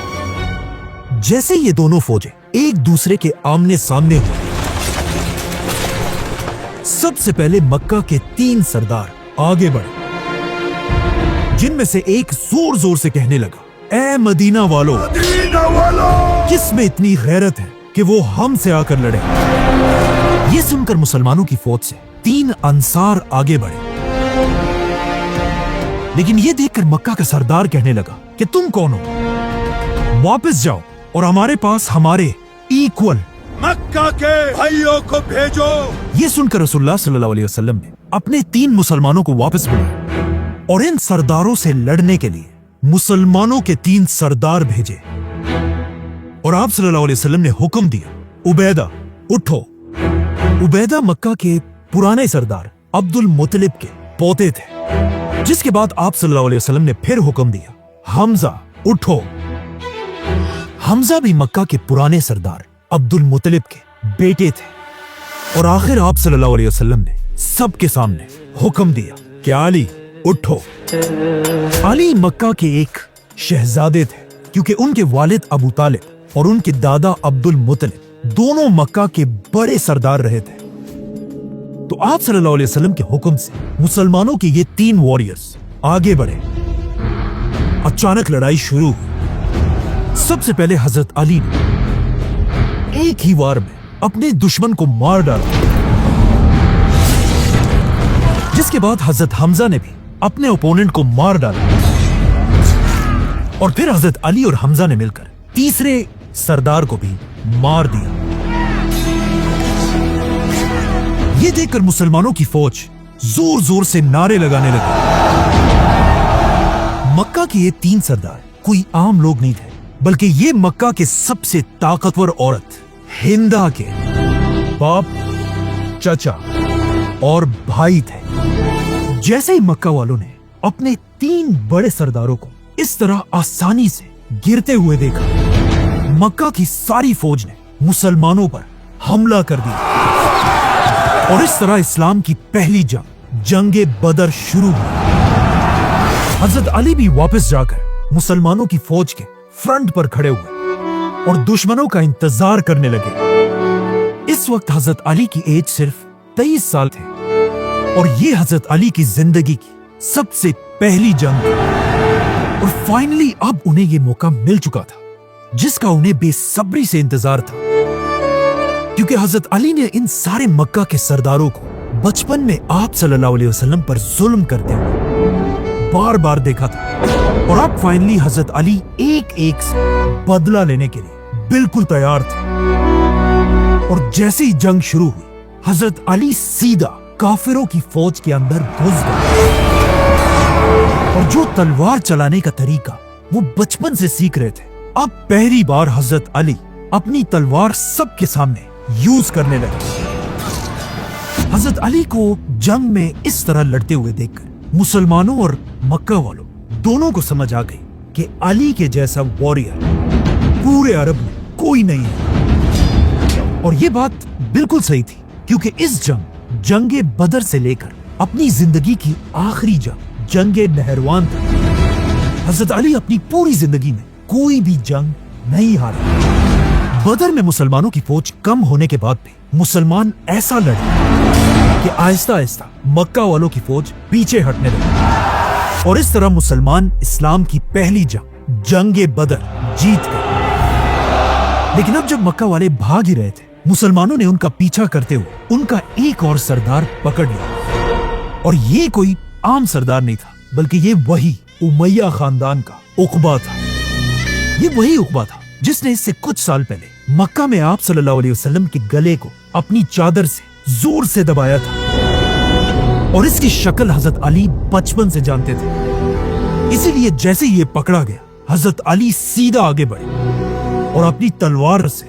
जैसे ये दोनों फौजें एक दूसरे के आमने सामने हुए, सबसे पहले मक्का के 3 सरदार आगे बढ़े, जिनमें से एक जोर जोर से कहने लगा, ए मदीना वालों, किसमें इतनी गैरत है कि वो हमसे आकर लड़े। ये सुनकर मुसलमानों की फौज से 3 अंसार आगे बढ़े। लेकिन ये देखकर मक्का का सरदार कहने लगा कि तुम कौन हो, वापस जाओ और हमारे पास हमारे इक्वल मक्का के भाइयों को भेजो। ये सुनकर रसूलुल्लाह सल्लल्लाहु अलैहि वसल्लम ने अपने 3 मुसलमानों को वापस बुलाया और इन सरदारों से लड़ने के लिए मुसलमानों के 3 सरदार भेजे। और आप सल्लल्लाहु अलैहि वसल्लम ने हुक्म दिया, उबैदा उठो। उबैदा मक्का के पुराने सरदार अब्दुल मुत्तलिब के पोते थे। जिसके बाद आप सल्लल्लाहु अलैहि वसल्लम ने फिर हुक्म दिया, हमजा उठो। हमजा भी मक्का के पुराने सरदार अब्दुल मुत्तलिब के बेटे थे। और आखिर आप सल्लल्लाहु अलैहि वसल्लम ने सबके सामने हुक्म दिया कि अली उठो। अली मक्का के एक शहजादे थे, क्योंकि उनके वालिद अबू तालिब और उनके दादा अब्दुल मुत्तलिब दोनों मक्का के बड़े सरदार रहे थे। तो आप सल्लल्लाहु अलैहि वसल्लम के हुक्म से मुसलमानों के ये 3 वॉरियर्स आगे बढ़े। अचानक लड़ाई शुरू हुई। सबसे पहले हजरत अली ने एक ही वार में अपने दुश्मन को मार डाला, जिसके बाद हजरत हमजा ने भी अपने ओपोनेंट को मार डाला। और फिर हजरत अली और हमजा ने मिलकर तीसरे सरदार को भी मार दिया। ये देखकर मुसलमानों की फौज जोर जोर से नारे लगाने लगी। मक्का के ये 3 सरदार कोई आम लोग नहीं थे, बल्कि ये मक्का के सबसे ताकतवर औरत हिंदा के बाप, चाचा और भाई थे। जैसे ही मक्का वालों ने अपने 3 बड़े सरदारों को इस तरह आसानी से गिरते हुए देखा, मक्का की सारी फौज ने मुसलमानों पर हमला कर दिया। और इस तरह इस्लाम की पहली जंग, जंगे बदर शुरू हुई। हजरत अली भी वापस जाकर मुसलमानों की फौज के फ्रंट पर खड़े हुए और दुश्मनों का इंतजार करने लगे। इस वक्त हजरत अली की एज सिर्फ 23 साल थे और ये हजरत अली की जिंदगी की सबसे पहली जंग थी। और फाइनली अब उन्हें ये मौका मिल चुका था जिसका उन्हें बेसब्री से इंतजार था, क्योंकि हजरत अली ने इन सारे मक्का के सरदारों को बचपन में आप सल्लल्लाहु अलैहि वसल्लम पर जुल्म करते हुए बार बार देखा था। और अब फाइनली हजरत अली एक एक से बदला लेने के लिए बिल्कुल तैयार थे। और जैसे ही जंग शुरू हुई, हजरत अली सीधा काफिरों की फौज के अंदर घुस गए और जो तलवार चलाने का तरीका वो बचपन से सीख रहे थे, अब पहली बार हजरत अली अपनी तलवार सबके सामने यूज करने लगे। हजरत अली को जंग में इस तरह लड़ते हुए देखकर मुसलमानों और मक्का वालों दोनों को समझ आ गई कि अली के जैसा वॉरियर पूरे अरब में कोई नहीं है। और ये बात बिल्कुल सही थी, क्योंकि इस जंगे बदर से लेकर अपनी जिंदगी की आखिरी जंगे नहरवान तक हजरत अली अपनी पूरी जिंदगी में कोई भी जंग नहीं हारा। बदर में मुसलमानों की फौज कम होने के बाद भी मुसलमान ऐसा लड़े कि आहिस्ता आहिस्ता मक्का वालों की फौज पीछे हटने लगी और इस तरह मुसलमान इस्लाम की पहली जंगे बदर जीत गए। लेकिन अब जब मक्का वाले भाग ही रहे थे, मुसलमानों ने उनका पीछा करते हुए उनका एक और सरदार पकड़ लिया। और ये कोई आम सरदार नहीं था, बल्कि ये वही उमैया खानदान का उकबा था। ये वही उकबा था जिसने इससे कुछ साल पहले मक्का में आप सल्लल्लाहु अलैहि वसल्लम के गले को अपनी चादर से जोर से दबाया था। और इसकी शक्ल हजरत अली बचपन से जानते थे। इसीलिए जैसे ही ये पकड़ा गया, हजरत अली सीधा आगे बढ़े और अपनी तलवार से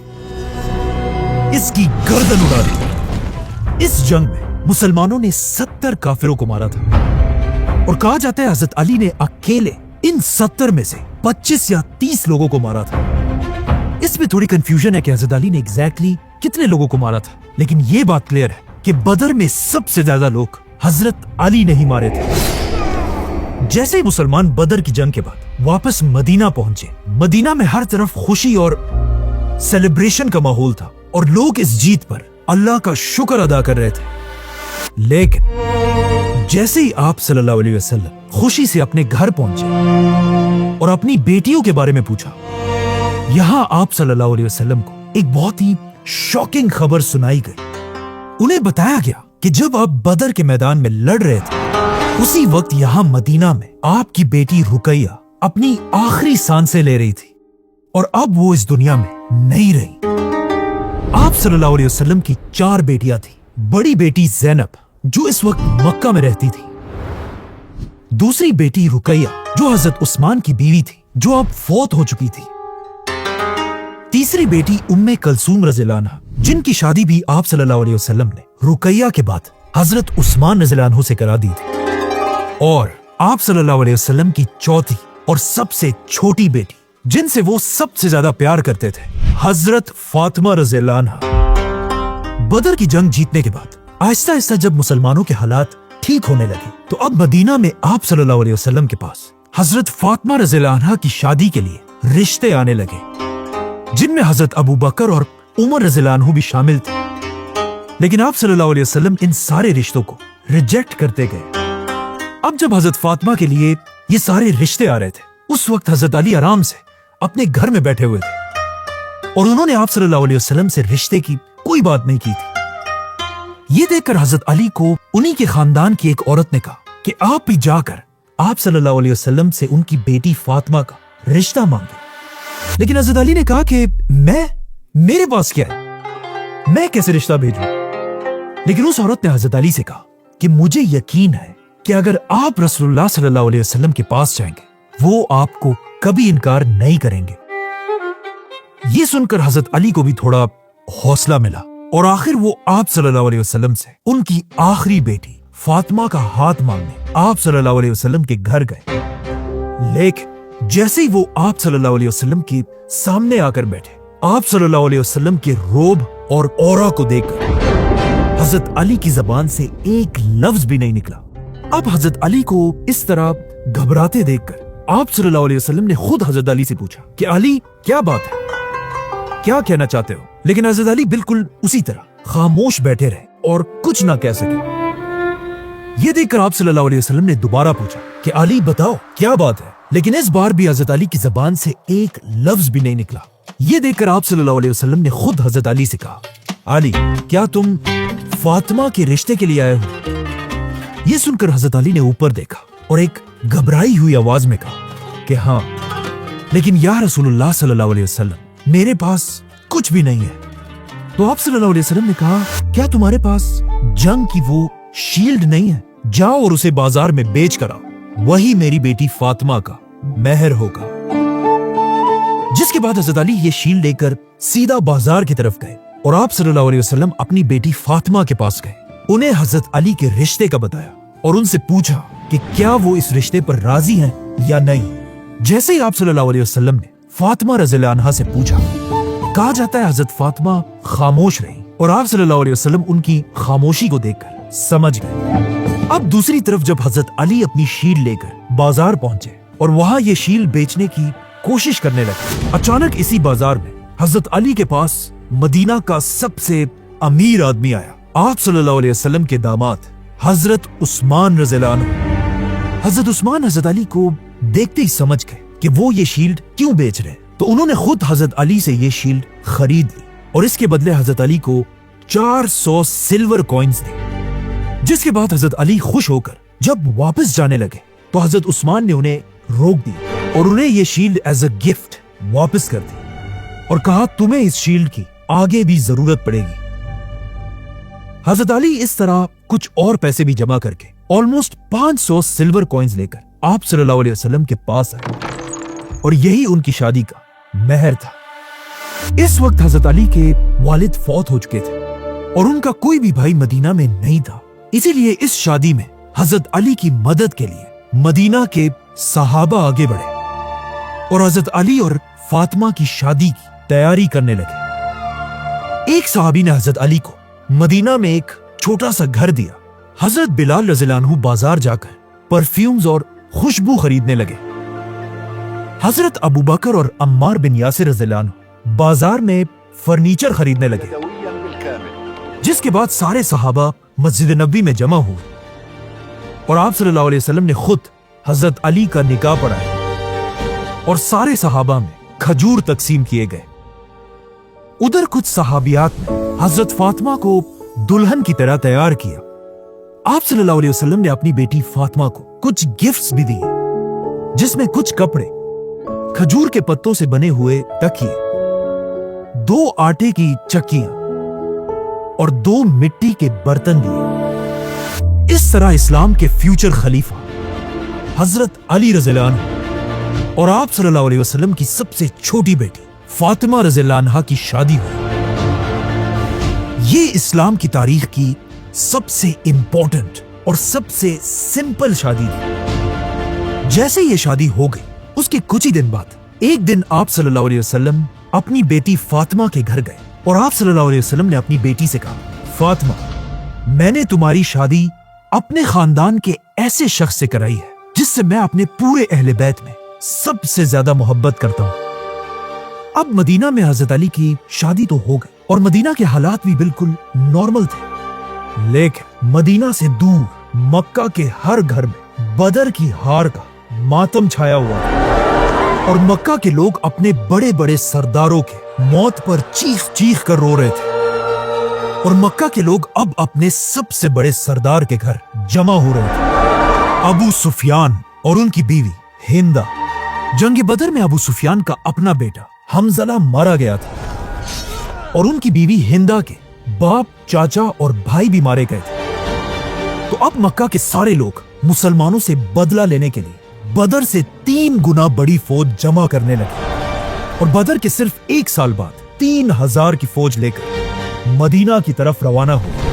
इसकी गर्दन उड़ा दी। इस जंग में मुसलमानों ने 70 काफिरों को मारा था और कहा जाता है हजरत अली ने अकेले इन 70 में से 25 या 30 लोगों को मारा था। इसमें थोड़ी कंफ्यूजन है कि हजरत अली ने एग्जैक्टली कितने लोगों को मारा था, लेकिन यह बात क्लियर है कि बदर में सबसे ज्यादा लोग हजरत अली ने ही मारे थे। जैसे ही मुसलमान बदर की जंग के बाद वापस मदीना पहुंचे, मदीना में हर तरफ खुशी और सेलिब्रेशन का माहौल था और लोग इस जीत पर अल्लाह का शुक्र अदा कर रहे थे। लेकिन जैसे ही आप सल्लल्लाहु अलैहि वसल्लम खुशी से अपने घर पहुंचे और अपनी बेटियों के बारे में पूछा, यहां आप सल्लल्लाहु अलैहि वसल्लम को एक बहुत ही शॉकिंग खबर सुनाई गई। उन्हें बताया गया कि जब आप बदर के मैदान में लड़ रहे थे, उसी वक्त यहां मदीना में आपकी बेटी रुकैया अपनी आखिरी सांसें ले रही थी और अब वो इस दुनिया में नहीं रही। आप सल्लल्लाहु अलैहि वसल्लम की 4 बेटियां थी। बड़ी बेटी ज़ैनब जो इस वक्त मक्का में रहती थी, दूसरी बेटी रुकैया जो हजरत उस्मान की बीवी थी जो अब फौत हो चुकी थी, तीसरी बेटी उम्मे कलसूम रज़ियल्लाहु अन्हा जिनकी शादी भी आप सल्लल्लाहु अलैहि वसल्लम ने रुकैया के बाद हजरत उस्मान रज़ियल्लाहु अन्हु से करा दी थी, और आप सल्लल्लाहु अलैहि वसल्लम की चौथी और सबसे छोटी बेटी जिनसे वो सबसे ज्यादा प्यार करते थे, हजरत फातिमा रज़ियल्लाहु अन्हा। बदर की जंग जीतने के बाद आहिस्ता आहिस्ता जब मुसलमानों के हालात ठीक होने लगे, तो अब मदीना में आप सल्लल्लाहु अलैहि वसल्लम के पास हजरत फातिमा रज़ियल्लाहु अन्हा की शादी के लिए रिश्ते आने लगे, जिनमें हजरत अबू बकर और उमर रज़ियल्लाहु अन्हु भी शामिल थे। लेकिन आप सल्लल्लाहु अलैहि वसल्लम इन सारे रिश्तों को रिजेक्ट करते गए। अब जब हजरत फातिमा के लिए ये सारे रिश्ते आ रहे थे, उस वक्त हजरत अली आराम से अपने घर में बैठे हुए थे और उन्होंने आप सल्लल्लाहु अलैहि वसल्लम से रिश्ते की कोई बात नहीं की थी। ये देखकर हजरत अली को उन्हीं के खानदान की एक औरत ने कहा कि आप भी जाकर आप सल्लल्लाहु अलैहि वसल्लम से उनकी बेटी फातिमा का रिश्ता मांगे। लेकिन हजरत अली ने कहा कि मेरे पास क्या है, मैं कैसे रिश्ता भेजूं? लेकिन उस औरत ने हजरत अली से कहा कि मुझे यकीन है कि अगर आप रसूलुल्लाह सल्लल्लाहु अलैहि वसल्लम के पास जाएंगे, वो आपको कभी इनकार नहीं करेंगे। ये सुनकर हजरत अली को भी थोड़ा हौसला मिला और आखिर वो आप सल्लल्लाहु अलैहि वसल्लम से उनकी आखिरी बेटी फातिमा का हाथ मांगने आप सल्लल्लाहु अलैहि वसल्लम के घर गए। लेकिन जैसे ही वो आप सल्लल्लाहु अलैहि वसल्लम के सामने आकर बैठे, आप सल्लल्लाहु अलैहि वसल्लम के रोब और औरा को देखकर हजरत अली की जबान से एक लफ्ज भी नहीं निकला। अब हजरत अली को इस तरह घबराते देखकर आप सल्लल्लाहु अलैहि वसल्लम ने खुद हजरत अली से पूछा कि अली क्या बात है, क्या कहना चाहते हो? लेकिन हजरत अली बिल्कुल उसी तरह खामोश बैठे रहे और कुछ ना कह सके। ये देखकर आप सल्लल्लाहु अलैहि वसल्लम ने दोबारा पूछा कि अली बताओ क्या बात है, लेकिन इस बार भी हजरत अली की जबान से एक लफ्ज भी नहीं निकला। ये देखकर आप सल्लल्लाहु अलैहि वसल्लम ने खुद हजरत अली से कहा, अली क्या तुम फातिमा के रिश्ते के लिए आए हो? ये सुनकर हजरत अली ने ऊपर देखा और एक घबराई हुई आवाज में कहा कि हाँ, लेकिन या रसूलुल्लाह सल्लल्लाहु अलैहि वसल्लम मेरे पास कुछ भी नहीं है। तो आप सल्लल्लाहु अलैहि वसल्लम ने कहा, क्या तुम्हारे पास जंग की वो शील्ड नहीं है? जाओ और उसे बाजार में बेच कर आओ, वही मेरी बेटी फातिमा का मेहर होगा। जिसके बाद हजरत अली ये शील्ड लेकर सीधा बाजार की तरफ गए और आप सल्लल्लाहु अलैहि वसल्लम अपनी बेटी फातिमा के पास गए। उन्हें हजरत अली के रिश्ते का बताया और उनसे पूछा कि क्या वो इस रिश्ते पर राजी हैं या नहीं। जैसे ही आप सल्लल्लाहु अलैहि वसल्लम ने फातिमा रज़ियल्लाहु अन्हा से पूछा, कहा जाता है हजरत फातिमा खामोश रही और आप सल्लल्लाहु अलैहि वसल्लम उनकी खामोशी को देखकर समझ गए। अब दूसरी तरफ जब हजरत अली अपनी शील्ड लेकर बाजार पहुंचे और वहां ये शील्ड बेचने की कोशिश करने लगे, अचानक इसी बाजार में हजरत अली के पास मदीना का सबसे अमीर आदमी आया, आप सल्लल्लाहु अलैहि वसल्लम के दामाद हजरत उस्मान रज़ियल्लाहु अन्हु। हजरत उस्मान हजरत अली को देखते ही समझ गए कि वो ये शील्ड क्यों बेच रहे, तो उन्होंने खुद हजरत अली से ये शील्ड खरीद ली और इसके बदले हजरत अली को 400 सिल्वर कॉइन्स दी। जिसके बाद हजरत अली खुश होकर जब वापस जाने लगे तो हजरत उस्मान ने उन्हें रोक दिया और उन्हें ये शील्ड एज अ गिफ्ट वापस कर दी और कहा, तुम्हें इस शील्ड की आगे भी जरूरत पड़ेगी। हजरत अली इस तरह कुछ और पैसे भी जमा करके ऑलमोस्ट 500 सिल्वर कॉइन्स लेकर आप सल्लल्लाहु अलैहि वसल्लम के पास आए और यही उनकी शादी का मेहर था। इस वक्त हजरत अली के वालिद फौत हो चुके थे और उनका कोई भी भाई मदीना में नहीं था, इसीलिए इस शादी में हजरत अली की मदद के लिए मदीना के सहाबा आगे बढ़े और हजरत अली और फातिमा की शादी की तैयारी करने लगे। एक सहाबी ने हजरत अली को मदीना में एक छोटा सा घर दिया। हजरत बिलाल रज़ियल्लाहु अन्हु बाजार जाकर परफ्यूम्स और खुशबू खरीदने लगे। हजरत अबू बकर और अम्मार बिन यासिर रज़ियल्लाहु अन्हु बाजार में फर्नीचर खरीदने लगे। जिसके बाद सारे सहाबा मस्जिद नबी में जमा हुए और आप सल्लल्लाहु अलैहि वसल्लम ने खुद हजरत अली का निकाह पढ़ाया और सारे सहाबा में खजूर तकसीम किए गए। उधर कुछ सहाबियात ने हजरत फातिमा को दुल्हन की तरह तैयार किया। आप सल्लल्लाहु अलैहि वसल्लम ने अपनी बेटी फातिमा को कुछ गिफ्ट्स भी दिए, जिसमें कुछ कपड़े, खजूर के पत्तों से बने हुए तकिए, 2 आटे की चक्कियां और 2 मिट्टी के बर्तन दिए। इस तरह इस्लाम के फ्यूचर खलीफा हजरत अली रज़ियल्लाहु अन्हु और आप सल्लल्लाहु अलैहि वसल्लम की सबसे छोटी बेटी फातिमा रज़ियल्लाहु अन्हा की शादी हुई। ये इस्लाम की तारीख की सबसे इंपॉर्टेंट और सबसे सिंपल शादी थी। जैसे ये शादी हो गई, उसके कुछ ही दिन बाद एक दिन आप सल्लल्लाहु अलैहि वसल्लम अपनी बेटी फातिमा के घर गए और आप सल्लल्लाहु अलैहि वसल्लम ने अपनी बेटी से कहा, फातिमा, मैंने तुम्हारी शादी अपने खानदान के ऐसे शख्स से कराई है जिससे मैं अपने पूरे अहले बैत में सबसे ज्यादा मोहब्बत करता हूँ। अब मदीना में हजरत अली की शादी तो हो गई और मदीना के हालात भी बिल्कुल नॉर्मल थे, लेकिन मदीना से दूर मक्का के हर घर में बदर की हार का मातम छाया हुआ था और मक्का के लोग अपने बड़े बड़े सरदारों के मौत पर चीख चीख कर रो रहे थे और मक्का के लोग अब अपने सबसे बड़े सरदार के घर जमा हो रहे थे, अबू सुफियान और उनकी बीवी हिंदा। जंग बदर में अबू सुफियान का अपना बेटा हमज़ला मारा गया था और उनकी बीवी हिंदा के बाप, चाचा और भाई भी मारे गए थे। तो अब मक्का के सारे लोग मुसलमानों से बदला लेने के लिए बदर से 3 गुना बड़ी फौज जमा करने लगे और बदर के सिर्फ 1 साल बाद 3000 की फौज लेकर मदीना की तरफ रवाना हुए।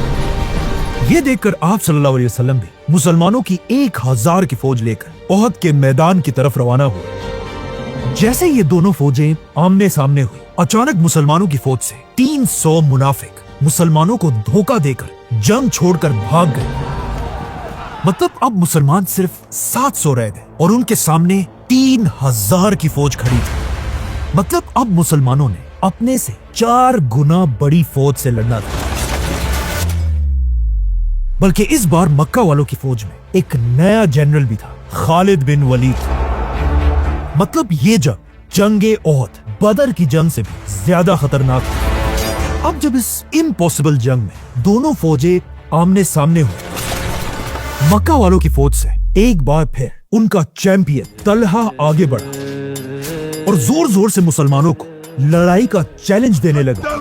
ये देखकर आप सल्लल्लाहु अलैहि वसल्लम भी मुसलमानों की 1000 की फौज लेकर ओहद के मैदान की तरफ रवाना हुए। जैसे ये दोनों फौजें आमने सामने हुई, अचानक मुसलमानों की फौज से 300 मुनाफिक मुसलमानों को धोखा देकर जंग छोड़कर भाग गए। मतलब अब मुसलमान सिर्फ 700 रह गए और उनके सामने 3000 की फौज खड़ी थी। मतलब अब मुसलमानों ने अपने से 4 गुना बड़ी फौज से लड़ना था। बल्कि इस बार मक्का वालों की फौज में एक नया जनरल भी था, खालिद बिन वलीद। मतलब ये जंगे ओहद, बदर की जंग से भी ज्यादा खतरनाक थी। अब जब इस इम्पॉसिबल जंग में दोनों फौजें आमने सामने हुई, मक्का वालों की फौज से एक बार फिर उनका चैंपियन तलहा आगे बढ़ा और जोर जोर से मुसलमानों को लड़ाई का चैलेंज देने लगा।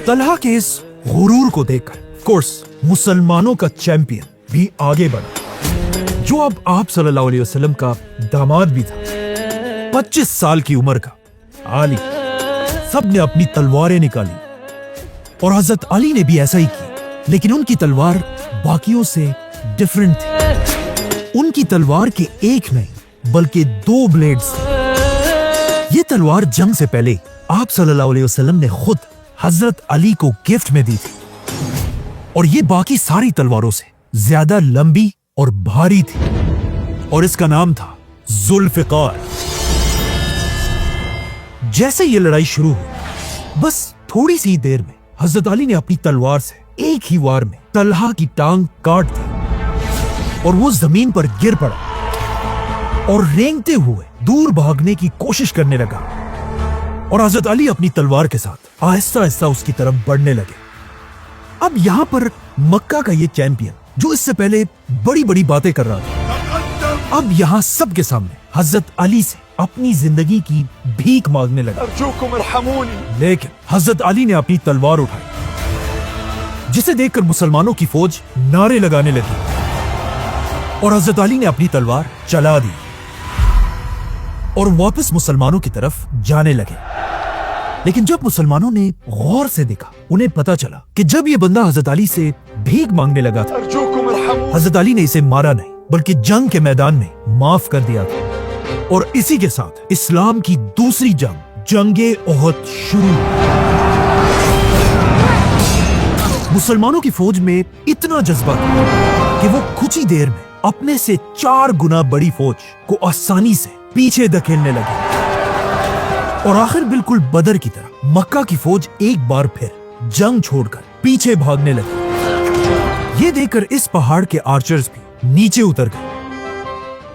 तलहा के इस गुरूर को देखकर कोर्स मुसलमानों का चैंपियन भी आगे बढ़ा, जो अब आप सल्लल्लाहु अलैहि वसल्लम का दामाद भी था, 25 साल की उम्र का अली। सब ने अपनी तलवारें निकाली और हजरत अली ने भी ऐसा ही किया, लेकिन उनकी तलवार बाकियों से डिफरेंट थी। उनकी तलवार के एक नहीं बल्कि 2 ब्लेड्स थे। ये तलवार जंग से पहले आप सल्लल्लाहु अलैहि वसल्लम ने खुद हजरत अली को गिफ्ट में दी थी और ये बाकी सारी तलवारों से ज्यादा लंबी और भारी थी और इसका नाम था जुल्फिकार। जैसे ये लड़ाई शुरू हुई, बस थोड़ी सी देर में हजरत अली ने अपनी तलवार से एक ही वार में तलहा की टांग काट दी और वो जमीन पर गिर पड़ा और रेंगते हुए दूर भागने की कोशिश करने लगा। और हजरत अली अपनी तलवार के साथ आहिस्ता आहिस्ता उसकी तरफ बढ़ने लगे। अब यहां पर मक्का का ये चैंपियन, जो इससे पहले बड़ी बड़ी बातें कर रहा था, अब यहां सबके सामने हजरत अली से अपनी जिंदगी की भीख मांगने लगा। लेकिन हजरत अली ने अपनी तलवार उठाई, जिसे देखकर मुसलमानों की फौज नारे लगाने लगी और हजरत अली ने अपनी तलवार चला दी और वापस मुसलमानों की तरफ जाने लगे। लेकिन जब मुसलमानों ने गौर से देखा, उन्हें पता चला कि जब ये बंदा हजरत अली से भीख मांगने लगा था, हजरत अली ने इसे मारा नहीं बल्कि जंग के मैदान में माफ कर दिया था। और इसी के साथ इस्लाम की दूसरी जंग, जंगे ओहद शुरू हुई। मुसलमानों की फौज में इतना जज्बा था कि वो कुछ ही देर में अपने से 4 गुना बड़ी फौज को आसानी से पीछे धकेलने लगे और आखिर बिल्कुल बदर की तरह मक्का की फौज एक बार फिर जंग छोड़कर पीछे भागने लगी। ये देखकर इस पहाड़ के आर्चर्स भी नीचे उतर गए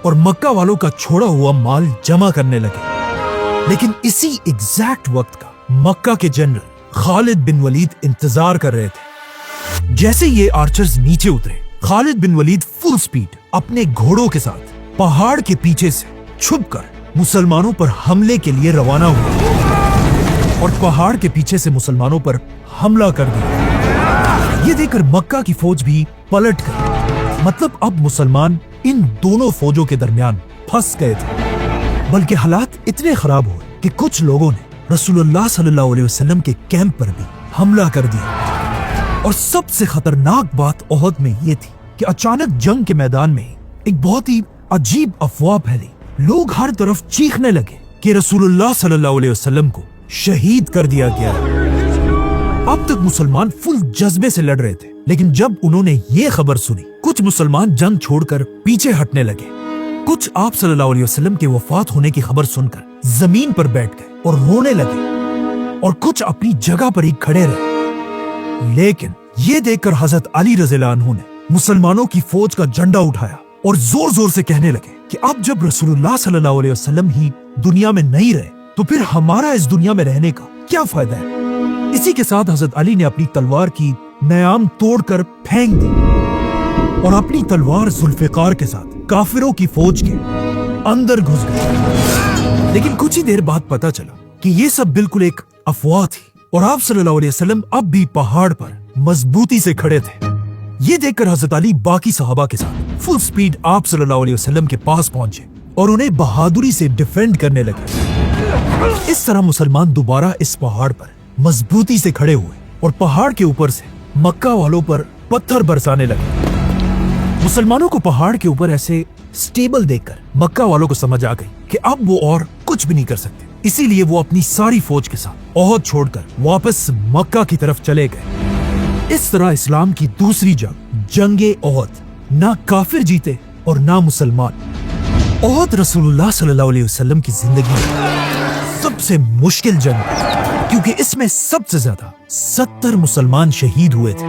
और मक्का वालों का छोड़ा हुआ माल जमा करने लगे। लेकिन इसी एग्जैक्ट वक्त का मक्का के जनरल खालिद बिन वलीद इंतजार कर रहे थे। जैसे ये आर्चर्स नीचे उतरे, खालिद बिन वलीद फुल स्पीड अपने घोड़ों के साथ पहाड़ के पीछे से छुपकर मुसलमानों पर हमले के लिए रवाना हुए और पहाड़ के पीछे से मुसलमानों पर हमला कर दिया। ये देखकर मक्का की फौज भी पलट गई। मतलब अब मुसलमान इन दोनों फौजों के दरमियान फंस गए थे। बल्कि हालात इतने खराब हुए कि कुछ लोगों ने रसूलुल्लाह सल्लल्लाहु अलैहि वसल्लम के कैंप पर भी हमला कर दिया। और सबसे खतरनाक बात ओहद में ये थी कि अचानक जंग के मैदान में एक बहुत ही अजीब अफवाह फैली। लोग हर तरफ चीखने लगे कि रसूलुल्लाह सल्लल्लाहु अलैहि वसल्लम को शहीद कर दिया गया है। अब तक मुसलमान फुल जज्बे से लड़ रहे थे, लेकिन जब उन्होंने ये खबर सुनी, कुछ मुसलमान जंग छोड़कर पीछे हटने लगे। कुछ आप सल्लल्लाहु अलैहि वसल्लम के वफात होने की खबर सुनकर जमीन पर बैठ गए और रोने लगे और कुछ अपनी जगह पर ही खड़े रहे। लेकिन ये देखकर हजरत अली रज़ियल्लाहु अन्हु ने मुसलमानों की फौज का झंडा उठाया और जोर जोर से कहने लगे कि अब जब रसूलुल्लाह सल्लल्लाहु अलैहि वसल्लम ही दुनिया में नहीं रहे तो फिर हमारा इस दुनिया में रहने का क्या फायदा है। इसी के साथ हजरत अली ने अपनी तलवार की नयाम तोड़कर फेंक दी और अपनी तलवार जुल्फिकार के साथ काफिरों की फौज के अंदर घुस गए। लेकिन कुछ ही देर बाद पता चला कि ये सब बिल्कुल एक अफवाह थी और आप सल्लल्लाहु अलैहि वसल्लम अब भी पहाड़ पर मजबूती से खड़े थे। ये देखकर हजरत अली बाकी सहाबा के साथ फुल स्पीड आप सल्लल्लाहु अलैहि वसल्लम के पास पहुंचे और उन्हें बहादुरी से डिफेंड करने लगे। इस तरह मुसलमान दोबारा इस पहाड़ पर मजबूती से खड़े हुए और पहाड़ के ऊपर से मक्का वालों पर पत्थर बरसाने लगे। मुसलमानों को पहाड़ के ऊपर ऐसे स्टेबल देखकर मक्का वालों को समझ आ गई कि अब वो और कुछ भी नहीं कर सकते। इसीलिए वो अपनी सारी फौज के साथ ओहद छोड़कर वापस मक्का की तरफ चले गए। इस तरह इस्लाम की दूसरी जंग, जंगे ओहद ना काफिर जीते और ना मुसलमान। ओहद रसूलुल्लाह सल्लल्लाहु अलैहि वसल्लम की जिंदगी में सबसे मुश्किल जंग, क्योंकि इसमें सबसे ज्यादा 70 मुसलमान शहीद हुए थे,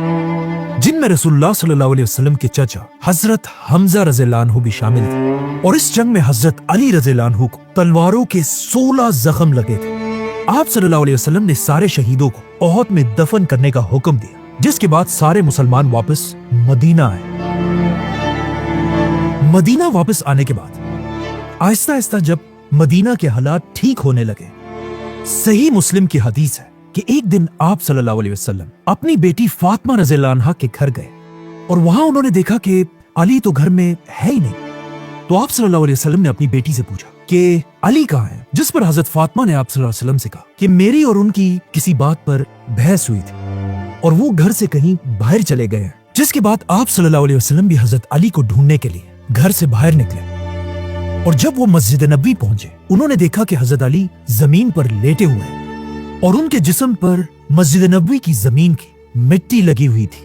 जिनमें रसूलुल्लाह सल्लल्लाहु अलैहि वसल्लम के चचा हजरत हमजा रज़ियल्लाहु अन्हु भी शामिल थे। और इस जंग में हजरत अली रज़ियल्लाहु अन्हु को तलवारों के 16 जख्म लगे थे। आप सल्लल्लाहु अलैहि वसल्लम ने सारे शहीदों को ओहद में दफन करने का हुक्म दिया, जिसके बाद सारे मुसलमान वापस मदीना आए। मदीना वापस आने के बाद आहिस्ता आहिस्ता जब मदीना के हालात ठीक होने लगे, सही मुस्लिम की हदीस है कि एक दिन आप सल्लल्लाहु अलैहि वसल्लम अपनी बेटी फातिमा रज़ियल्लाहु अन्हा के घर गए और वहां उन्होंने देखा कि अली तो घर में है ही नहीं। तो आप सल्लल्लाहु अलैहि वसल्लम ने अपनी बेटी से पूछा कि अली कहाँ है, जिस पर हजरत फातिमा ने आप सल्लल्लाहु अलैहि वसल्लम से कहा कि मेरी और उनकी किसी बात पर बहस हुई थी और वो घर से कहीं बाहर चले गए हैं। जिसके बाद आप सल्लल्लाहु अलैहि वसल्लम भी हजरत अली को ढूंढने के लिए घर से बाहर निकले और जब वो मस्जिद नबी पहुंचे, उन्होंने देखा कि हजरत अली जमीन पर लेटे हुए हैं और उनके जिस्म पर मस्जिद नबी की जमीन की मिट्टी लगी हुई थी।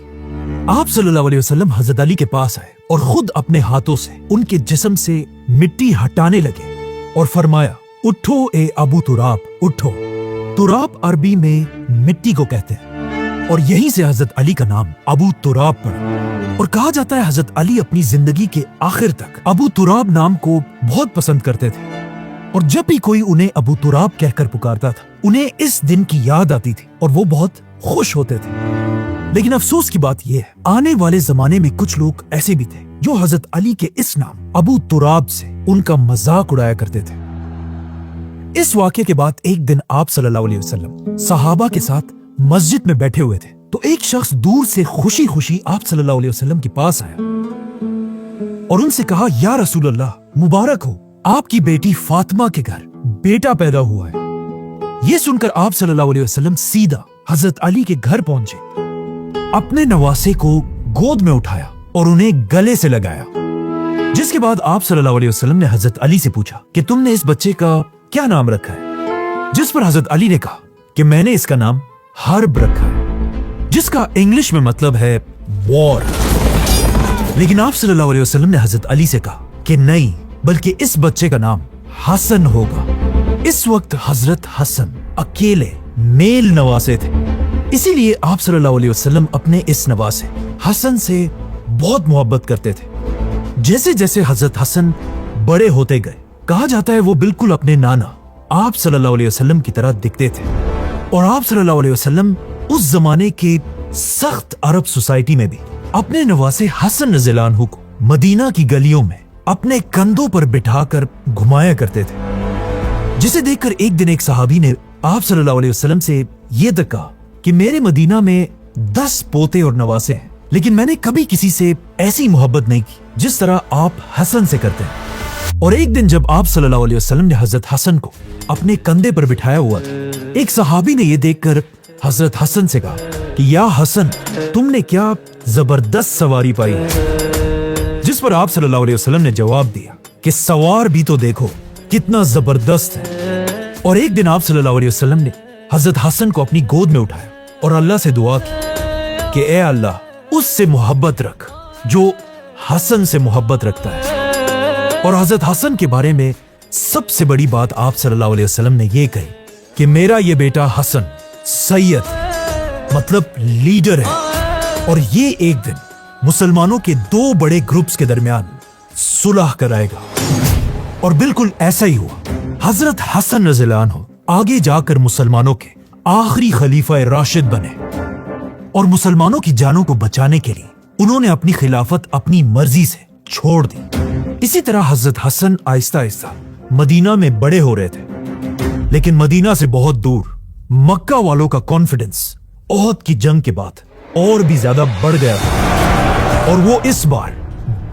आप सल्लल्लाहु अलैहि वसल्लम हजरत अली के पास आए और खुद अपने हाथों से उनके जिस्म से मिट्टी हटाने लगे और फरमाया, उठो ए अबू तुराब, उठो। तुराब अरबी में मिट्टी को कहते हैं और यहीं से हजरत अली का नाम अबू तुराब पड़ा। और कहा जाता है हजरत अली अपनी जिंदगी के आखिर तक अबू तुराब नाम को बहुत पसंद करते थे और जब भी कोई उन्हें अबू तुराब कहकर पुकारता था, उन्हें इस दिन की याद आती थी और वो बहुत खुश होते थे। लेकिन अफसोस की बात यह है, आने वाले जमाने में कुछ लोग ऐसे भी थे जो हजरत अली के इस नाम अबू तुराब से उनका मजाक उड़ाया करते थे। इस वाक़े के बाद एक दिन आप सल्लल्लाहु अलैहि वसल्लम सहाबा के साथ मस्जिद में बैठे हुए थे, तो एक शख्स दूर से खुशी खुशी आप सल्लल्लाहु अलैहि वसल्लम के पास आया और उनसे कहा, या रसूल अल्लाह, मुबारक हो, आपकी बेटी फातिमा के घर बेटा पैदा हुआ है। ये सुनकर आप सल्लल्लाहु अलैहि वसल्लम सीधा हजरत अली के घर पहुंचे, अपने नवासे को गोद में उठाया और उन्हें गले से लगाया। जिसके बाद आप सल्लल्लाहु अलैहि वसल्लम ने हजरत अली से पूछा कि तुमने इस बच्चे का क्या नाम रखा है? जिस पर हजरत अली ने कहा कि मैंने इसका नाम हर्ब रखा है, जिसका इंग्लिश में मतलब है वॉर। लेकिन आप सल्लल्लाहु अलैहि वसल्लम ने हजरत अली से कहा कि नहीं, बल्कि इस बच्चे का नाम हसन होगा। इस वक्त हजरत हसन अकेले मेल नवासे थे, इसीलिए आप सल्लल्लाहु अलैहि वसल्लम अपने इस नवासे हसन से बहुत मोहब्बत करते थे। जैसे जैसे हजरत हसन बड़े होते गए, कहा जाता है वो बिल्कुल अपने नाना आप सल्लल्लाहु अलैहि वसल्लम की तरह दिखते थे और आप सल्लल्लाहु अलैहि वसल्लम उस जमाने के सख्त अरब सोसाइटी में भी अपने नवासे हसन रज़ियल्लाहु अन्हु को मदीना की गलियों में अपने कंधों पर बिठाकर घुमाया करते थे। जिसे देखकर एक दिन एक सहाबी ने आप सल्लल्लाहु अलैहि वसल्लम से ये तक कहा कि मेरे मदीना में 10 पोते और नवासे हैं, लेकिन मैंने कभी किसी से ऐसी मोहब्बत नहीं की जिस तरह आप हसन से करते हैं। और एक दिन जब आप सल्लल्लाहु अलैहि वसल्लम ने हजरत हसन को अपने कंधे पर बिठाया हुआ था, एक सहाबी ने यह देखकर हजरत हसन से कहा कि या हसन, तुमने क्या जबरदस्त सवारी पाई है। जिस पर आप सल्लल्लाहु अलैहि वसल्लम ने जवाब दिया कि सवार भी तो देखो कितना जबरदस्त है। और एक दिन आप सल्लल्लाहु अलैहि वसल्लम ने हजरत हसन को अपनी गोद में उठाया और अल्लाह से दुआ की कि ए अल्लाह, उससे मोहब्बत रख जो हसन से मोहब्बत रखता है। और हजरत हसन के बारे में सबसे बड़ी बात आप सल्लल्लाहु अलैहि वसल्लम ने यह कही कि मेरा ये बेटा हसन सैयद मतलब लीडर है और ये एक दिन मुसलमानों के 2 बड़े ग्रुप्स के दरमियान सुलह कराएगा। और बिल्कुल ऐसा ही हुआ। हजरत हसन रज़ियल्लाहु अन्हु आगे जाकर मुसलमानों के आखिरी खलीफा राशिद बने और मुसलमानों की जानों को बचाने के लिए उन्होंने अपनी खिलाफत अपनी मर्जी से छोड़ दी। इसी तरह हजरत हसन आहिस्ता आहिस्ता मदीना में बड़े हो रहे थे, लेकिन मदीना से बहुत दूर मक्का वालों का कॉन्फिडेंस ओहद की जंग के बाद और भी ज्यादा बढ़ गया था और वो इस बार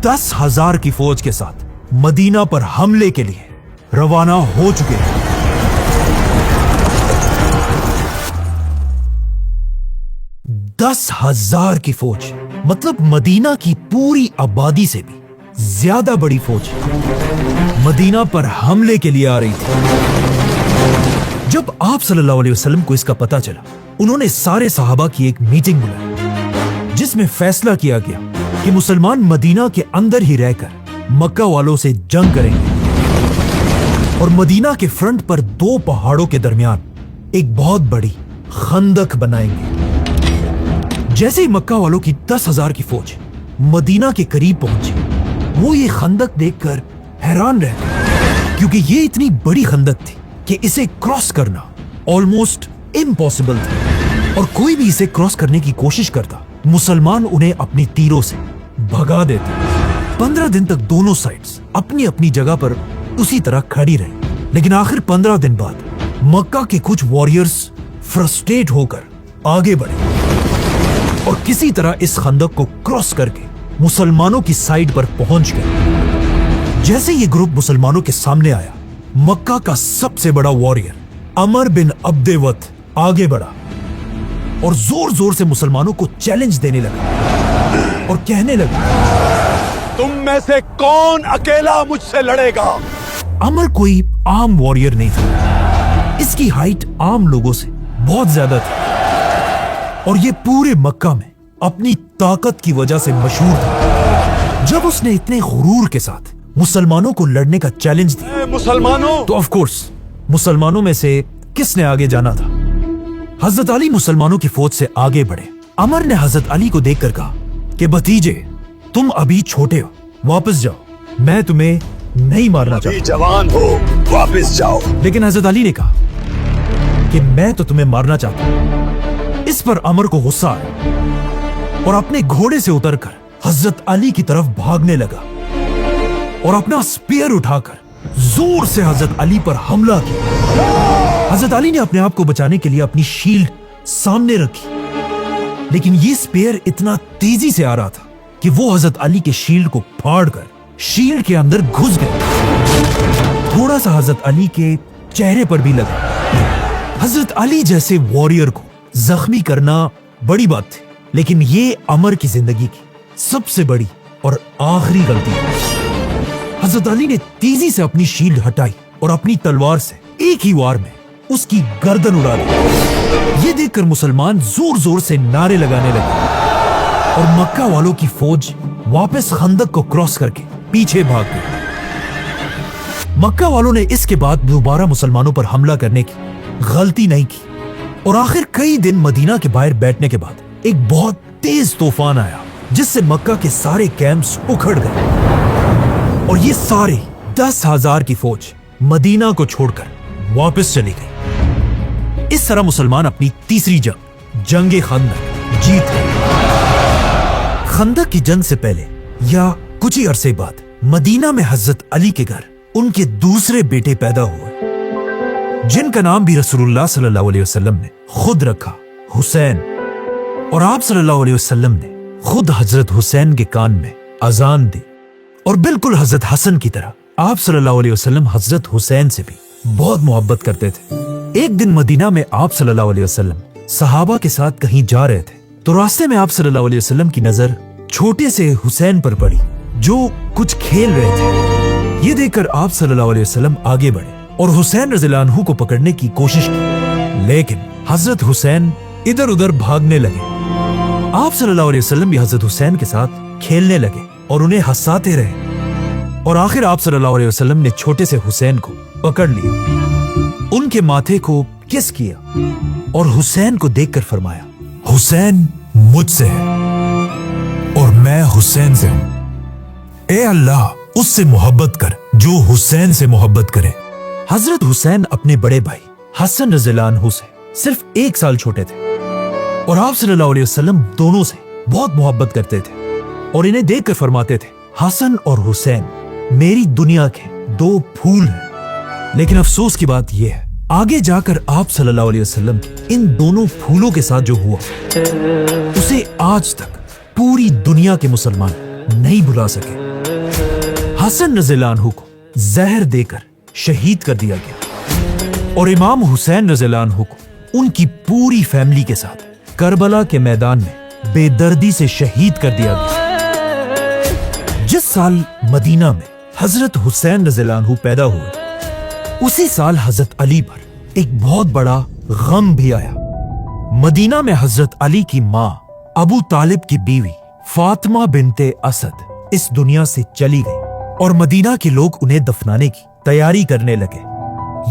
10,000 की फौज के साथ मदीना पर हमले के लिए रवाना हो चुके हैं। 10,000 की फौज मतलब मदीना की पूरी आबादी से भी ज्यादा बड़ी फौज मदीना पर हमले के लिए आ रही थी। जब आप सल्लल्लाहु अलैहि वसल्लम को इसका पता चला, उन्होंने सारे सहाबा की एक मीटिंग बुलाई जिसमें फैसला किया गया कि मुसलमान मदीना के अंदर ही रहकर मक्का वालों से जंग करेंगे और मदीना के फ्रंट पर दो पहाड़ों के दरमियान एक बहुत बड़ी खंदक बनाएंगे। जैसे ही मक्का वालों की 10,000 की फौज मदीना के करीब पहुंची, वो ये खंदक देखकर हैरान रह गए, क्योंकि ये इतनी बड़ी खंदक थी कि इसे क्रॉस करना ऑलमोस्ट इम्पॉसिबल था, और कोई भी इसे क्रॉस करने की कोशिश करता, मुसलमान उन्हें अपनी तीरों से भगा देते। 15 दिन तक दोनों साइड्स अपनी अपनी जगह पर उसी तरह खड़ी रही, लेकिन आखिर 15 दिन बाद मक्का के कुछ वॉरियर्स फ्रस्ट्रेट होकर आगे बढ़े और किसी तरह इस खंदक को क्रॉस करके मुसलमानों की साइड पर पहुंच गए। जैसे ये ग्रुप मुसलमानों के सामने आया, मक्का का सबसे बड़ा वॉरियर अमर बिन अब्देवत आगे बढ़ा और जोर जोर से मुसलमानों को चैलेंज देने लगा और कहने लगा, तुम में से कौन अकेला मुझसे लड़ेगा? अमर कोई आम वॉरियर नहीं था, इसकी हाइट आम लोगों से बहुत ज्यादा थी और ये पूरे मक्का में अपनी ताकत की वजह से मशहूर था। जब उसने इतने गुरूर के साथ मुसलमानों को लड़ने का चैलेंज दिया, मुसलमानों, तो ऑफ कोर्स मुसलमानों में से किसने आगे जाना था? हजरत अली मुसलमानों की फौज से आगे बढ़े। अमर ने हजरत अली को देखकर कहा कि भतीजे, तुम अभी छोटे हो, वापस जाओ, मैं तुम्हें नहीं मारना चाहता। जवान हो, वापस जाओ। लेकिन हजरत अली ने कहा कि मैं तो तुम्हें मारना चाहता हूं। इस पर अमर को गुस्सा आया और अपने घोड़े से उतरकर हजरत अली की तरफ भागने लगा और अपना स्पीयर उठाकर जोर से हजरत अली पर हमला किया। हजरत अली ने अपने आप को बचाने के लिए अपनी शील्ड सामने रखी, लेकिन ये स्पीयर इतना तेजी से आ रहा था कि वो हजरत अली के शील्ड को फाड़कर शील्ड के अंदर घुस गया। थोड़ा सा हजरत अली के चेहरे पर भी लगा। हजरत अली जैसे वॉरियर को जख्मी करना बड़ी बात थी, लेकिन ये अमर की जिंदगी की सबसे बड़ी और आखिरी गलती है। हजरत अली ने तेजी से अपनी शील्ड हटाई और अपनी तलवार से एक ही वार में उसकी गर्दन उड़ा दी। ये देखकर मुसलमान जोर जोर से नारे लगाने लगे और मक्का वालों की फौज वापस खंदक को क्रॉस करके पीछे भाग गई। मक्का वालों ने इसके बाद दोबारा मुसलमानों पर हमला करने की गलती नहीं की और आखिर कई दिन मदीना के बाहर बैठने के बाद एक बहुत तेज तूफान आया, जिससे मक्का के सारे कैंप्स उखड़ गए और ये सारे 10,000 की फौज मदीना को छोड़कर वापस चली गई। इस तरह मुसलमान अपनी तीसरी जंग खंदक जीत गए। खंदक की जंग से पहले या कुछ ही अरसे बाद मदीना में हजरत अली के घर उनके दूसरे बेटे पैदा हुए, जिनका नाम भी रसूलुल्लाह सल्लल्लाहु अलैहि वसल्लम ने खुद रखा, हुसैन। और आप सल्लल्लाहु अलैहि वसल्लम ने खुद हजरत हुसैन के कान में अजान दी और बिल्कुल हजरत हसन की तरह आप सल्लल्लाहु अलैहि वसल्लम हजरत हुसैन से भी बहुत मोहब्बत करते थे। एक दिन मदीना में आप सल्लल्लाहु अलैहि वसल्लम सहाबा के साथ कहीं जा रहे थे, तो रास्ते में आप सल्लल्लाहु अलैहि वसल्लम की नजर छोटे से हुसैन पर पड़ी, जो कुछ खेल रहे थे। ये देखकर आप सल्लल्लाहु अलैहि वसल्लम आगे बढ़े और हुसैन रज़ियल्लाहु अन्हु को पकड़ने की कोशिश की, लेकिन हजरत हुसैन इधर उधर भागने लगे। आप सल्लल्लाहु अलैहि वसल्लम भी हजरत हुसैन के साथ खेलने लगे और उन्हें हंसाते रहे और आखिर आप सल्लल्लाहु अलैहि वसल्लम ने छोटे से हुसैन को पकड़ लिया, उनके माथे को किस किया और हुसैन को देखकर फरमाया, हुसैन मुझसे है और मैं हुसैन से हूं। ए अल्लाह, उससे मोहब्बत कर जो हुसैन से मोहब्बत करे। हजरत हुसैन अपने बड़े भाई हसन रज़ियल्लाहु अन्हु से सिर्फ 1 साल छोटे थे और आप सल्लल्लाहु अलैहि वसल्लम दोनों से बहुत मोहब्बत करते थे और इन्हें देखकर फरमाते थे, हसन और हुसैन मेरी दुनिया के 2 फूल हैं। लेकिन अफसोस की बात यह है, आगे जाकर आप सल्लल्लाहु अलैहि वसल्लम के इन दोनों फूलों के साथ जो हुआ उसे आज तक पूरी दुनिया के मुसलमान नहीं भुला सके। हसन रज़ियल्लाहु अन्हु को जहर देकर शहीद कर दिया गया और इमाम हुसैन रज़ियल्लाहु अन्हु को उनकी पूरी फैमिली के साथ करबला के मैदान में बेदर्दी से शहीद कर दिया गया। जिस साल मदीना में हजरत हुसैन रज़ियल्लाहु अन्हु पैदा हुए, उसी साल हजरत अली पर एक बहुत बड़ा गम भी आया। मदीना में हजरत अली की माँ अबू तालिब की बीवी फातिमा बिनते असद इस दुनिया से चली गई और मदीना के लोग उन्हें दफनाने की तैयारी करने लगे।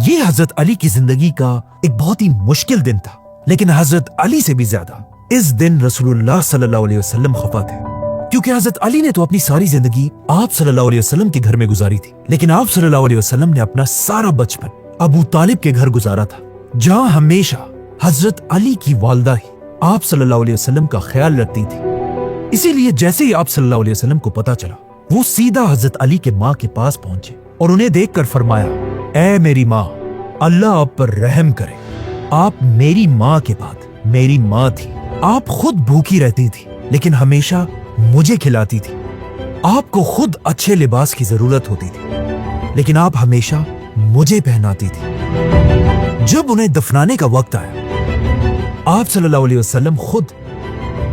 ये हजरत अली की जिंदगी का एक बहुत ही मुश्किल दिन था, लेकिन हजरत अली से भी ज्यादा इस दिन रसूलुल्लाह सल्लल्लाहु अलैहि वसल्लम खफा थे, क्योंकि हजरत अली ने तो अपनी सारी जिंदगी आप सल्लल्लाहु अलैहि वसल्लम के घर में गुजारी थी, लेकिन आप सल्लल्लाहु अलैहि वसल्लम ने अपना सारा बचपन अबू तालिब के घर गुजारा था, जहां हमेशा हजरत अली की वालदा ही आप सल्लल्लाहु अलैहि वसल्लम का ख्याल रखती थी। इसीलिए जैसे ही आप सल्लल्लाहु अलैहि वसल्लम को पता चला, वो सीधा हजरत अली के माँ के पास पहुंचे और उन्हें देखकर फरमाया, ऐ मेरी माँ, अल्लाह आप पर रहम करे। आप मेरी माँ के बाद मेरी माँ थी। आप खुद भूखी रहती थी, लेकिन हमेशा मुझे खिलाती थी। आपको खुद अच्छे लिबास की जरूरत होती थी, लेकिन आप हमेशा मुझे पहनाती थी। जब उन्हें दफनाने का वक्त आया, आप सल्लल्लाहु अलैहि वसल्लम खुद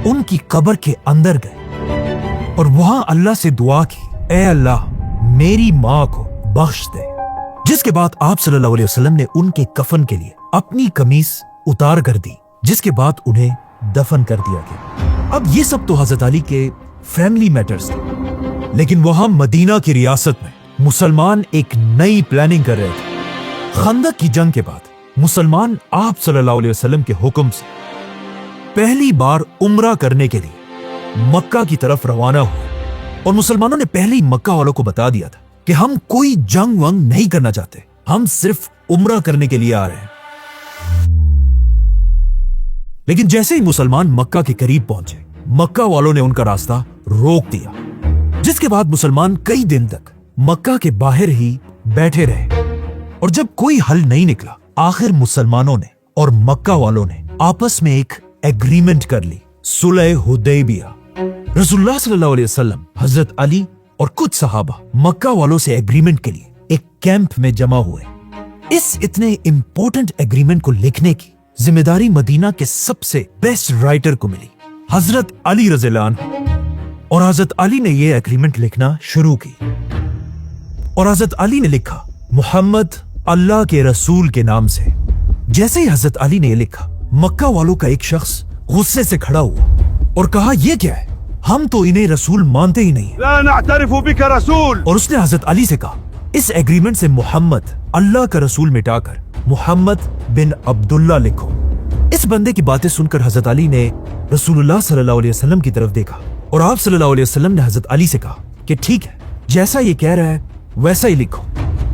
उनकी कब्र के अंदर गए और वहां अल्लाह से दुआ की, ऐ अल्लाह मेरी माँ को बख्श दे। जिसके बाद आप सल्लल्लाहु अलैहि वसल्लम ने उनके कफन के लिए अपनी कमीज उतार कर दी, जिसके बाद उन्हें दफन कर दिया गया। अब ये सब तो हजरत अली के फैमिली मैटर्स थे, लेकिन वहां मदीना की रियासत में मुसलमान एक नई प्लानिंग कर रहे थे। खंदक की जंग के बाद मुसलमान आप सल्लल्लाहु अलैहि वसल्लम के हुक्म से पहली बार उम्रा करने के लिए मक्का की तरफ रवाना हुए, और मुसलमानों ने पहले ही मक्का वालों को बता दिया था कि हम कोई जंग वंग नहीं करना चाहते, हम सिर्फ उम्रा करने के लिए आ रहे हैं। लेकिन जैसे ही मुसलमान मक्का के करीब पहुंचे, मक्का वालों ने उनका रास्ता रोक दिया, जिसके बाद मुसलमान कई दिन तक मक्का के बाहर ही बैठे रहे। और जब कोई हल नहीं निकला, आखिर मुसलमानों ने और मक्का वालों ने आपस में एक एग्रीमेंट कर ली, सुलह हुदैबिया। रसूलुल्लाह सल्लल्लाहु अलैहि वसल्लम, हजरत अली और कुछ सहाबा मक्का वालों से एग्रीमेंट के लिए एक कैंप में जमा हुए। इस इतने इंपॉर्टेंट एग्रीमेंट को लिखने की जिम्मेदारी मदीना के सबसे बेस्ट राइटर को मिली, हजरत अली रज़ियल्लाहु अन्हु। और हजरत अली ने यह एग्रीमेंट लिखना शुरू की, और हजरत अली ने लिखा, मोहम्मद अल्लाह के रसूल के नाम से। जैसे ही हजरत अली ने यह लिखा, मक्का वालों का एक शख्स गुस्से से खड़ा हुआ और कहा, यह क्या है, हम तो इन्हें रसूल मानते ही नहीं। ला नअतरिफु बिका रसूल। और उसने हजरत अली से कहा, इस एग्रीमेंट से मोहम्मद अल्लाह का रसूल मिटाकर मोहम्मद बिन अब्दुल्ला लिखो। इस बंदे की बातें सुनकर हजरत अली ने रसूलुल्लाह सल्लल्लाहु अलैहि वसल्लम की तरफ देखा, और आप सल्लल्लाहु अलैहि वसल्लम ने हजरत अली से कहा कि ठीक है, जैसा ये कह रहा है वैसा ही लिखो।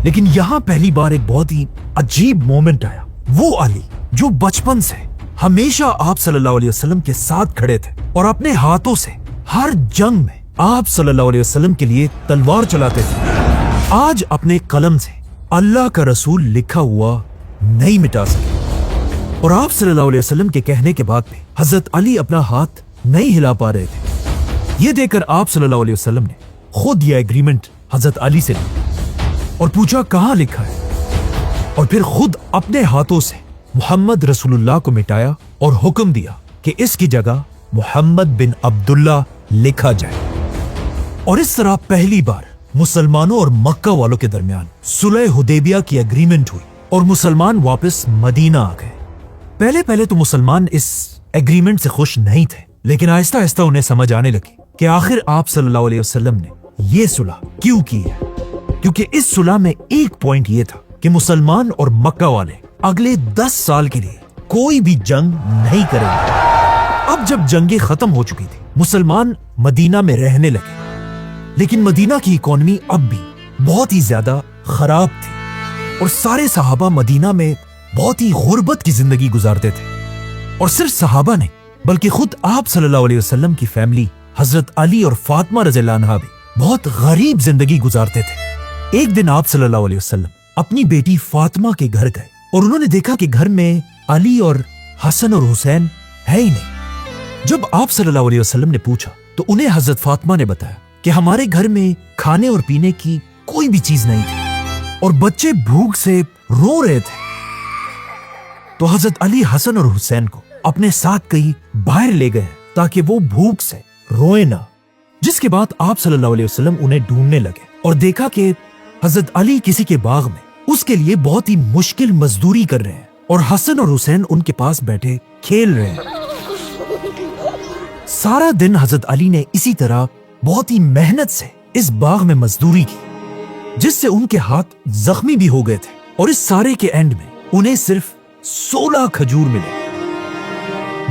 लेकिन यहाँ पहली बार एक बहुत ही अजीब मोमेंट आया। वो अली जो बचपन से हमेशा आप सल्लल्लाहु अलैहि वसल्लम के साथ खड़े थे और अपने हाथों से हर जंग में आप सल्लल्लाहु अलैहि वसल्लम के लिए तलवार चलाते थे, आज अपने कलम से अल्लाह का रसूल लिखा हुआ नहीं मिटा सके। और आप सल्लल्लाहु अलैहि वसल्लम के कहने के बाद भी हजरत अली अपना हाथ नहीं हिला पा रहे थे। ये देखकर आप सल्लल्लाहु अलैहि वसल्लम ने खुद यह एग्रीमेंट हजरत अली से लिया और पूछा, कहाँ लिखा है? और फिर खुद अपने हाथों से मोहम्मद रसूलुल्लाह को मिटाया और हुक्म दिया कि इसकी जगह मोहम्मद बिन अब्दुल्ला लिखा जाए। और इस तरह पहली बार मुसलमानों और मक्का वालों के दरमियान सुलह हुदैबिया की एग्रीमेंट हुई और मुसलमान वापस मदीना आ गए। पहले पहले तो मुसलमान इस एग्रीमेंट से खुश नहीं थे, लेकिन आहिस्ता आहिस्ता उन्हें समझ आने लगी कि आखिर आप सल्लल्लाहु अलैहि वसल्लम ने ये सुलह क्यों की है। क्योंकि इस सुलह में एक पॉइंट ये था कि मुसलमान और मक्का वाले अगले 10 साल के लिए कोई भी जंग नहीं करेंगे। अब जब जंगें खत्म हो चुकी थी, मुसलमान मदीना में रहने लगे, लेकिन मदीना की इकोनॉमी अब भी बहुत ही ज्यादा खराब थी और सारे सहाबा मदीना में बहुत ही गुर्बत की जिंदगी गुजारते थे। और सिर्फ सहाबा नहीं, बल्कि खुद आप सल्लल्लाहु अलैहि वसल्लम की फैमिली हजरत अली और फातिमा रज़ियल्लाहु अन्हा भी बहुत गरीब जिंदगी गुजारते थे। एक दिन आप सल्लल्लाहु अलैहि वसल्लम अपनी बेटी फातिमा के घर गए और उन्होंने देखा कि घर में अली और हसन और हुसैन है ही नहीं। जब आप सल्लल्लाहु अलैहि वसल्लम ने पूछा तो उन्हें हजरत फातिमा ने बताया कि हमारे घर में खाने और पीने की कोई भी चीज नहीं थी और बच्चे भूख से रो रहे थे। तो हजरत अली हसन और हुसैन को अपने साथ कहीं बाहर ले गए ताकि वो भूख से रोए ना। जिसके बाद आप सल्लल्लाहु अलैहि वसल्लम उन्हें ढूंढने लगे और देखा कि हजरत अली किसी के बाग में उसके लिए बहुत ही मुश्किल मजदूरी कर रहे हैं और हसन और हुसैन उनके पास बैठे खेल रहे हैं। सारा दिन हजरत अली ने इसी तरह बहुत ही मेहनत से इस बाग में मजदूरी की, जिससे उनके हाथ जख्मी भी हो गए थे। और इस सारे के एंड में उन्हें सिर्फ 16 खजूर मिले,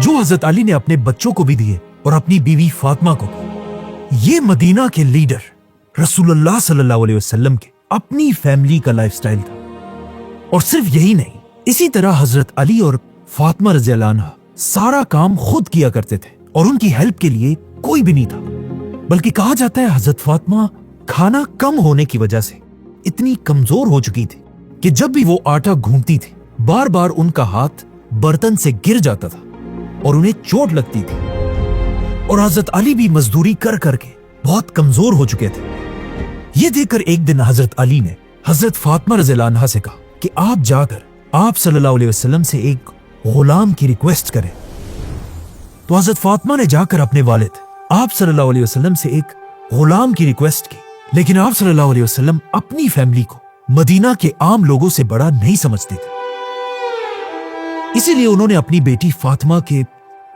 जो हजरत अली ने अपने बच्चों को भी दिए और अपनी बीवी फातिमा को भी। ये मदीना के लीडर रसूलुल्लाह सल्लल्लाहु अलैहि वसल्लम के अपनी फैमिली का लाइफस्टाइल था। और सिर्फ यही नहीं, इसी तरह हजरत अली और फातिमा रज़ियल्लाहु अन्हा सारा काम खुद किया करते थे और उनकी हेल्प के लिए कोई भी नहीं था। बल्कि कहा जाता है हजरत फातिमा खाना कम होने की वजह से इतनी कमजोर हो चुकी थी कि जब भी वो आटा गूंथती थी, बार बार उनका हाथ बर्तन से गिर जाता था और उन्हें चोट लगती थी। और हजरत अली भी मजदूरी कर करके बहुत कमजोर हो चुके थे। ये देखकर एक दिन हजरत अली ने हजरत फातिमा रज़ियल्लाहु अन्हा से कहा कि आप जाकर आप सल्लल्लाहु अलैहि वसल्लम से एक गुलाम की रिक्वेस्ट करें। तो हजरत फातिमा ने जाकर अपने वालिद आप सल्लल्लाहु अलैहि वसल्लम से एक गुलाम की रिक्वेस्ट की, लेकिन आप सल्लल्लाहु अलैहि वसल्लम अपनी फैमिली को मदीना के आम लोगों से बड़ा नहीं समझते थे। इसीलिए उन्होंने अपनी बेटी फातिमा के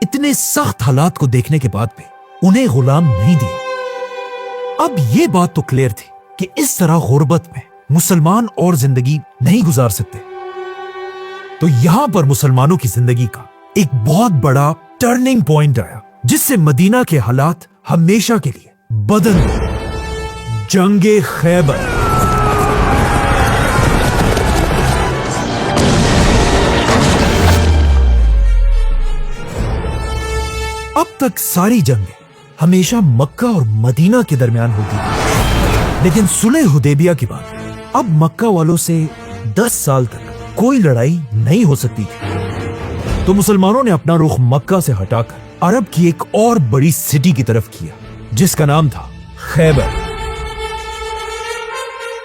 इतने सख्त हालात को देखने के बाद भी उन्हें गुलाम नहीं दिया। अब ये बात तो क्लियर थी कि इस तरह गुर्बत में मुसलमान और जिंदगी नहीं गुजार सकते। तो यहां पर मुसलमानों की जिंदगी का एक बहुत बड़ा टर्निंग पॉइंट आया, जिससे मदीना के हालात हमेशा के लिए बदल गए। जंगे खैबर। अब तक सारी जंगें हमेशा मक्का और मदीना के दरमियान होती थी, लेकिन सुलह हुदैबिया के बाद अब मक्का वालों से 10 साल तक कोई लड़ाई नहीं हो सकती थी। तो मुसलमानों ने अपना रुख मक्का से हटाकर अरब की एक और बड़ी सिटी की तरफ किया, जिसका नाम था खैबर।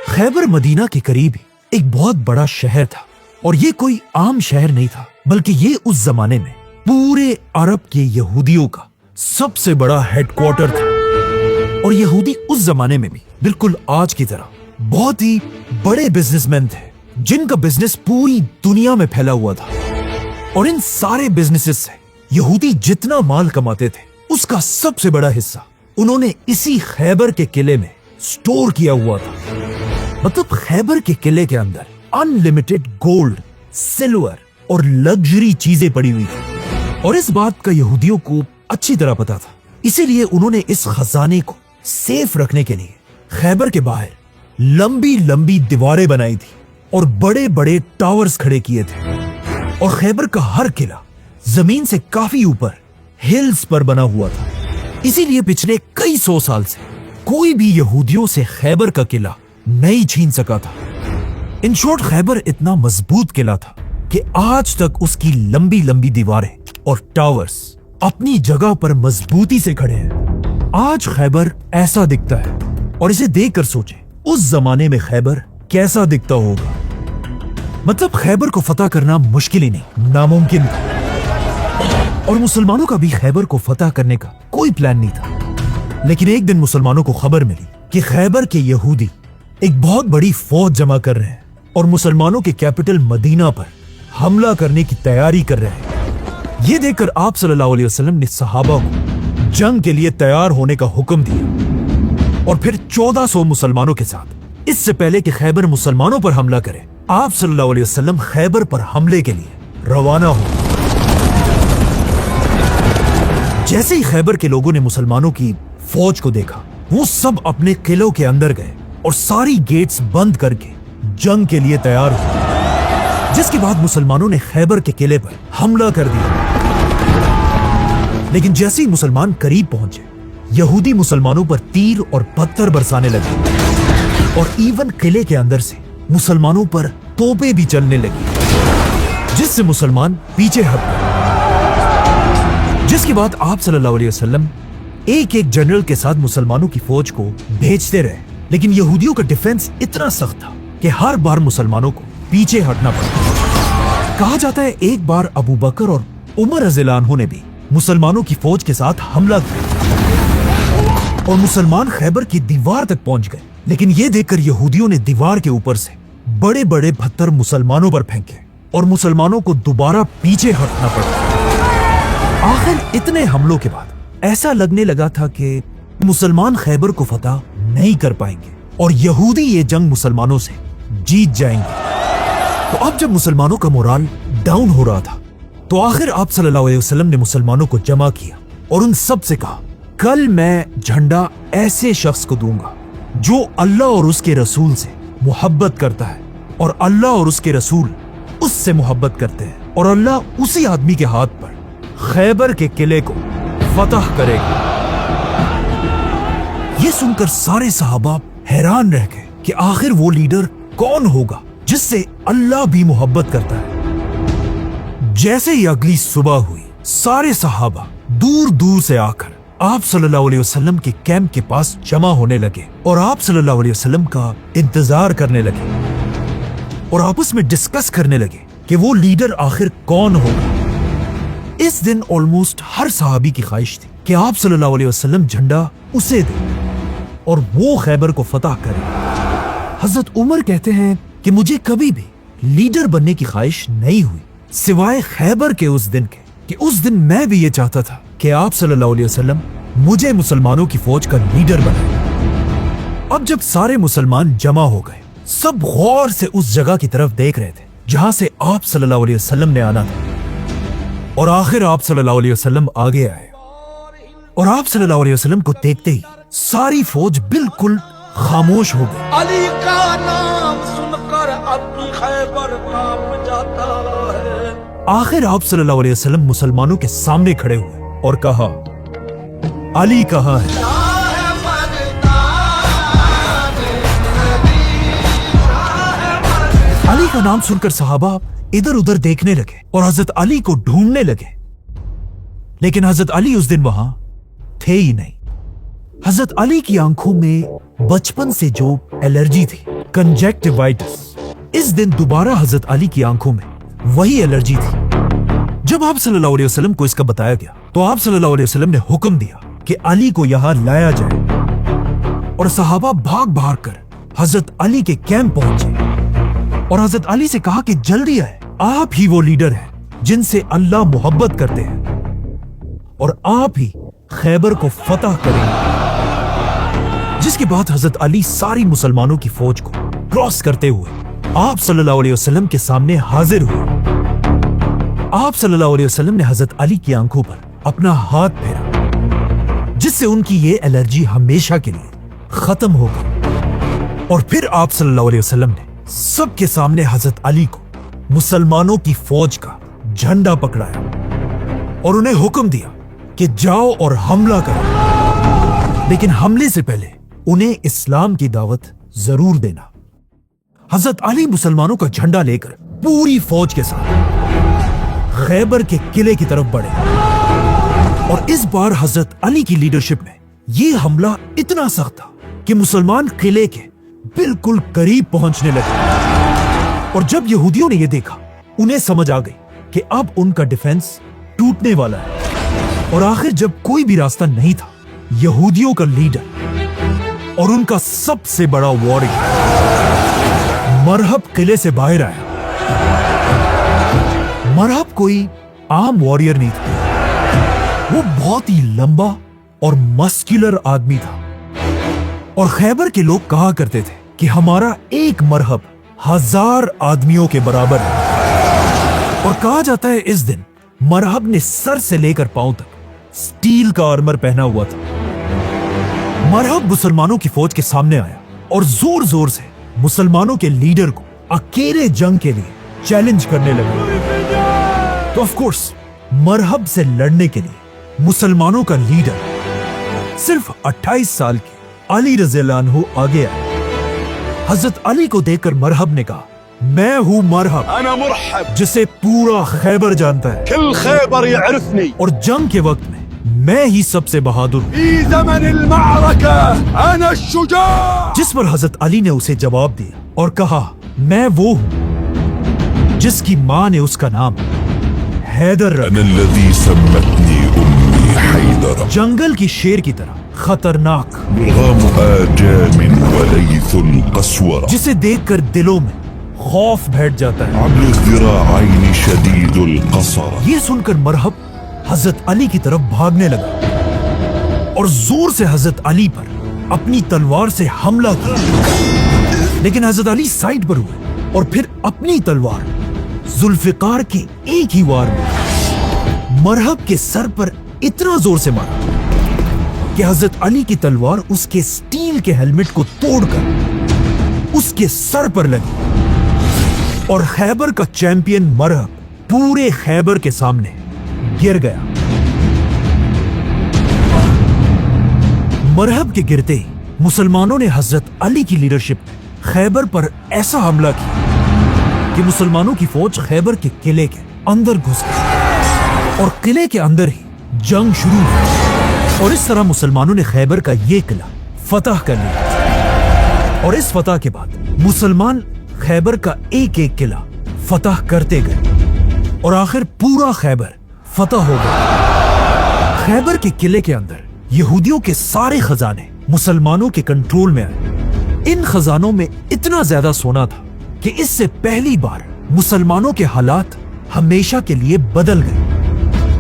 खैबर मदीना के करीब ही एक बहुत बड़ा शहर था, और ये कोई आम शहर नहीं था, बल्कि ये उस जमाने में पूरे अरब के यहूदियों का सबसे बड़ा हेडक्वार्टर था। और यहूदी उस जमाने में भी बिल्कुल आज की तरह बहुत ही बड़े बिजनेसमैन थे, जिनका बिजनेस पूरी दुनिया में फैला हुआ था। और इन सारे बिजनेसेस से यहूदी जितना माल कमाते थे, उसका सबसे बड़ा हिस्सा उन्होंने इसी खैबर के किले में स्टोर किया हुआ था। मतलब खैबर के किले के अंदर अनलिमिटेड गोल्ड, सिल्वर और लग्जरी चीजें पड़ी हुई थी। और इस बात का यहूदियों को अच्छी तरह पता था, इसीलिए उन्होंने इस खजाने को सेफ रखने के लिए खैबर के बाहर लंबी लंबी दीवारें बनाई थी और बड़े बड़े टावर्स खड़े किए थे। और खैबर का हर किला जमीन से काफी ऊपर हिल्स पर बना हुआ था। इसीलिए पिछले कई 100 साल से कोई भी यहूदियों से खैबर का किला नहीं छीन सका था। इन शॉर्ट खैबर इतना मजबूत किला था कि आज तक उसकी लंबी लंबी दीवारें और टावर्स अपनी जगह पर मजबूती से खड़े हैं। आज खैबर ऐसा दिखता है, और इसे देखकर सोचें उस जमाने में खैबर कैसा दिखता होगा। मतलब खैबर को फतह करना मुश्किल ही नहीं, नामुमकिन था। और मुसलमानों का भी खैबर को फतह करने का कोई प्लान नहीं था। लेकिन एक दिन मुसलमानों को खबर मिली कि खैबर के यहूदी एक बहुत बड़ी फौज जमा कर रहे हैं और मुसलमानों के कैपिटल मदीना पर हमला करने की तैयारी कर रहे हैं। ये देखकर आप सल्लल्लाहु अलैहि वसल्लम ने सहाबा को जंग के लिए तैयार होने का हुक्म दिया। और फिर 1400 मुसलमानों के साथ, इससे पहले कि खैबर मुसलमानों पर हमला करे, आप सल्लल्लाहु अलैहि वसल्लम खैबर पर हमले के लिए रवाना हो। जैसे ही खैबर के लोगों ने मुसलमानों की फौज को देखा, वो सब अपने किलों के अंदर गए और सारी गेट्स बंद करके जंग के लिए तैयार हुए। जिसके बाद मुसलमानों ने खैबर के किले पर हमला कर दिया। लेकिन जैसे ही मुसलमान करीब पहुंचे, यहूदी मुसलमानों पर तीर और पत्थर बरसाने लगे और इवन किले के अंदर से मुसलमानों पर तोपें भी चलने लगी, जिससे मुसलमान पीछे हट गए। जिसके बाद आप सल्लल्लाहु अलैहि वसल्लम एक एक जनरल के साथ मुसलमानों की फौज को भेजते रहे। लेकिन यहूदियों का डिफेंस इतना सख्त था कि हर बार मुसलमानों को पीछे हटना पड़ा। कहा जाता है एक बार अबू बकर और उमर रज़ियल्लाहु अन्हु ने भी मुसलमानों की फौज के साथ हमला किया और मुसलमान खैबर की दीवार तक पहुंच गए। लेकिन यह देखकर यहूदियों ने दीवार के ऊपर से बड़े बड़े पत्थर मुसलमानों पर फेंके और मुसलमानों को दोबारा पीछे हटना पड़ा। आखिर इतने हमलों के बाद ऐसा लगने लगा था कि मुसलमान खैबर को फतह नहीं कर पाएंगे और यहूदी ये जंग मुसलमानों से जीत जाएंगे। तो अब जब मुसलमानों का मोराल डाउन हो रहा था तो आखिर आप सल्लल्लाहु अलैहि वसल्लम ने मुसलमानों को जमा किया और उन सब से कहा, कल मैं झंडा ऐसे शख्स को दूंगा जो अल्लाह और उसके रसूल से मोहब्बत करता है और अल्लाह और उसके रसूल उससे मोहब्बत करते हैं, और अल्लाह उसी आदमी के हाथ पर खैबर के किले को फतह करेगा। ये सुनकर सारे सहाबा हैरान रह गए कि आखिर वो लीडर कौन होगा जिससे अल्लाह भी मोहब्बत करता है। जैसे ही अगली सुबह हुई, सारे सहाबा दूर दूर से आकर आप सल्लल्लाहु अलैहि वसल्लम के कैंप के पास जमा होने लगे और आप सल्लल्लाहु अलैहि वसल्लम का इंतजार करने लगे और आपस में डिस्कस करने लगे कि वो लीडर आखिर कौन होगा। इस दिन ऑलमोस्ट हर सहाबी की ख्वाहिश थी कि आप सल्लल्लाहु अलैहि वसल्लम झंडा उसे दे और वो खैबर को फतह करे। हजरत उमर कहते हैं कि मुझे कभी भी लीडर बनने की ख्वाहिश नहीं हुई सिवाय खैबर के उस दिन के, कि उस दिन मैं भी ये चाहता था कि आप सल्लल्लाहु अलैहि वसल्लम मुझे मुसलमानों की फौज का लीडर बनाए। अब जब सारे मुसलमान जमा हो गए, सब गौर से उस जगह की तरफ देख रहे थे जहां से आप सल्लल्लाहु अलैहि वसल्लम ने आना था। और आखिर आप सल्लल्लाहु अलैहि वसल्लम आगे आए और आप सल्लल्लाहु अलैहि वसल्लम को देखते ही सारी फौज बिल्कुल खामोश हो गई। अली का नाम सुनकर अपनी खैबर कांप जाता है। आखिर आप सल्लल्लाहु अलैहि वसल्लम मुसलमानों के सामने खड़े हुए और कहा, अली कहाँ है? अली का नाम सुनकर सहाबा इधर उधर देखने लगे और हजरत अली को ढूंढने लगे, लेकिन हजरत अली उस दिन वहां थे ही नहीं। हजरत अली की आंखों में बचपन से जो एलर्जी थी, कंजक्टिवाइटिस, इस दिन दोबारा हजरत अली की आंखों में वही एलर्जी थी। जब आप सल्लल्लाहु अलैहि वसल्लम को इसका बताया गया तो आप सल्लल्लाहु अलैहि वसल्लम ने हुक्म दिया कि अली को यहां लाया जाए और सहाबा भाग भाग कर हजरत अली के कैंप पहुंचे और हजरत अली से कहा कि जल्दी आए, आप ही वो लीडर हैं जिनसे अल्लाह मोहब्बत करते हैं और आप ही खैबर को फतह करेंगे। जिसके बाद हजरत अली सारी मुसलमानों की फौज को क्रॉस करते हुए आप सल्लल्लाहु अलैहि वसल्लम के सामने हाजिर हुए। आप सल्लल्लाहु अलैहि वसल्लम ने हजरत अली की आंखों पर अपना हाथ फेरा, जिससे उनकी ये एलर्जी हमेशा के लिए खत्म हो गई। और फिर आप सल्लल्लाहु अलैहि वसल्लम ने सबके सामने हजरत अली को मुसलमानों की फौज का झंडा पकड़ाया और उन्हें हुक्म दिया कि जाओ और हमला करो, लेकिन हमले से पहले उन्हें इस्लाम की दावत जरूर देना। हजरत अली मुसलमानों का झंडा लेकर पूरी फौज के साथ खैबर के किले की तरफ बढ़े और इस बार हजरत अली की लीडरशिप में यह हमला इतना सख्त था कि मुसलमान किले के बिल्कुल करीब पहुंचने लगे। और जब यहूदियों ने यह देखा, उन्हें समझ आ गई कि अब उनका डिफेंस टूटने वाला है। और आखिर जब कोई भी रास्ता नहीं था, यहूदियों का लीडर और उनका सबसे बड़ा वॉरियर मरहब किले से बाहर आया। मरहब कोई आम वॉरियर नहीं था, वो बहुत ही लंबा और मस्कुलर आदमी था। और खैबर के लोग कहा करते थे कि हमारा एक मरहब 1000 आदमियों के बराबर है। और कहा जाता है इस दिन मरहब ने सर से लेकर पांव तक स्टील का आर्मर पहना हुआ था। मरहब मुसलमानों की फौज के सामने आया और जोर जोर से मुसलमानों के लीडर को अकेले जंग के लिए चैलेंज करने लगे। तो ऑफ कोर्स मरहब से लड़ने के लिए मुसलमानों का लीडर सिर्फ 28 साल के अली रज़ियल्लाहु अन्हु आगे आए। हजरत अली को देखकर मरहब ने कहा, मैं हूं मरहब, अना मुरहब, जिसे पूरा खैबर जानता है। कुल खैबर यअरिफनी, और जंग के वक्त में मैं ही सबसे बहादुर हूं। फी ज़मन अल-मअरका अना शुजा। जिस पर हजरत अली ने उसे जवाब दिया और कहा, मैं वो हूं जिसकी मां ने उसका नाम हैदर रखा। अना अल्लज़ी सम्मतनी उम्मी हैदर। जंगल की शेर की तरह खतरनाक, मुग़ाम आजामिन वलैथुल क़स्वरा, जिसे देखकर दिलों में खौफ बैठ जाता है। अब्लु ज़िराअैन शदीदुल क़सरा। ये सुनकर मरहब हजरत अली की तरफ भागने लगा और जोर से हजरत अली पर अपनी तलवार से हमला किया, लेकिन हजरत अली साइड पर हुए और फिर अपनी तलवार जुल्फिकार के एक ही वार में मरहब के सर पर इतना जोर से मारा कि हजरत अली की तलवार उसके स्टील के हेलमेट को तोड़कर उसके सर पर लगी और खैबर का चैंपियन मरहब पूरे खैबर के सामने गिर गया। मरहब के गिरते ही मुसलमानों ने हजरत अली की लीडरशिप खैबर पर ऐसा हमला किया कि मुसलमानों की फौज खैबर के किले के अंदर घुस गई और किले के अंदर ही जंग शुरू हुई और इस तरह मुसलमानों ने खैबर का ये किला फतह कर लिया। और इस फतह के बाद मुसलमान खैबर का एक एक किला फतह करते गए और आखिर पूरा खैबर फतह हो गया। खैबर के किले के अंदर यहूदियों के सारे खजाने मुसलमानों के कंट्रोल में आए। इन खजानों में इतना ज्यादा सोना था कि इससे पहली बार मुसलमानों के हालात हमेशा के लिए बदल गए।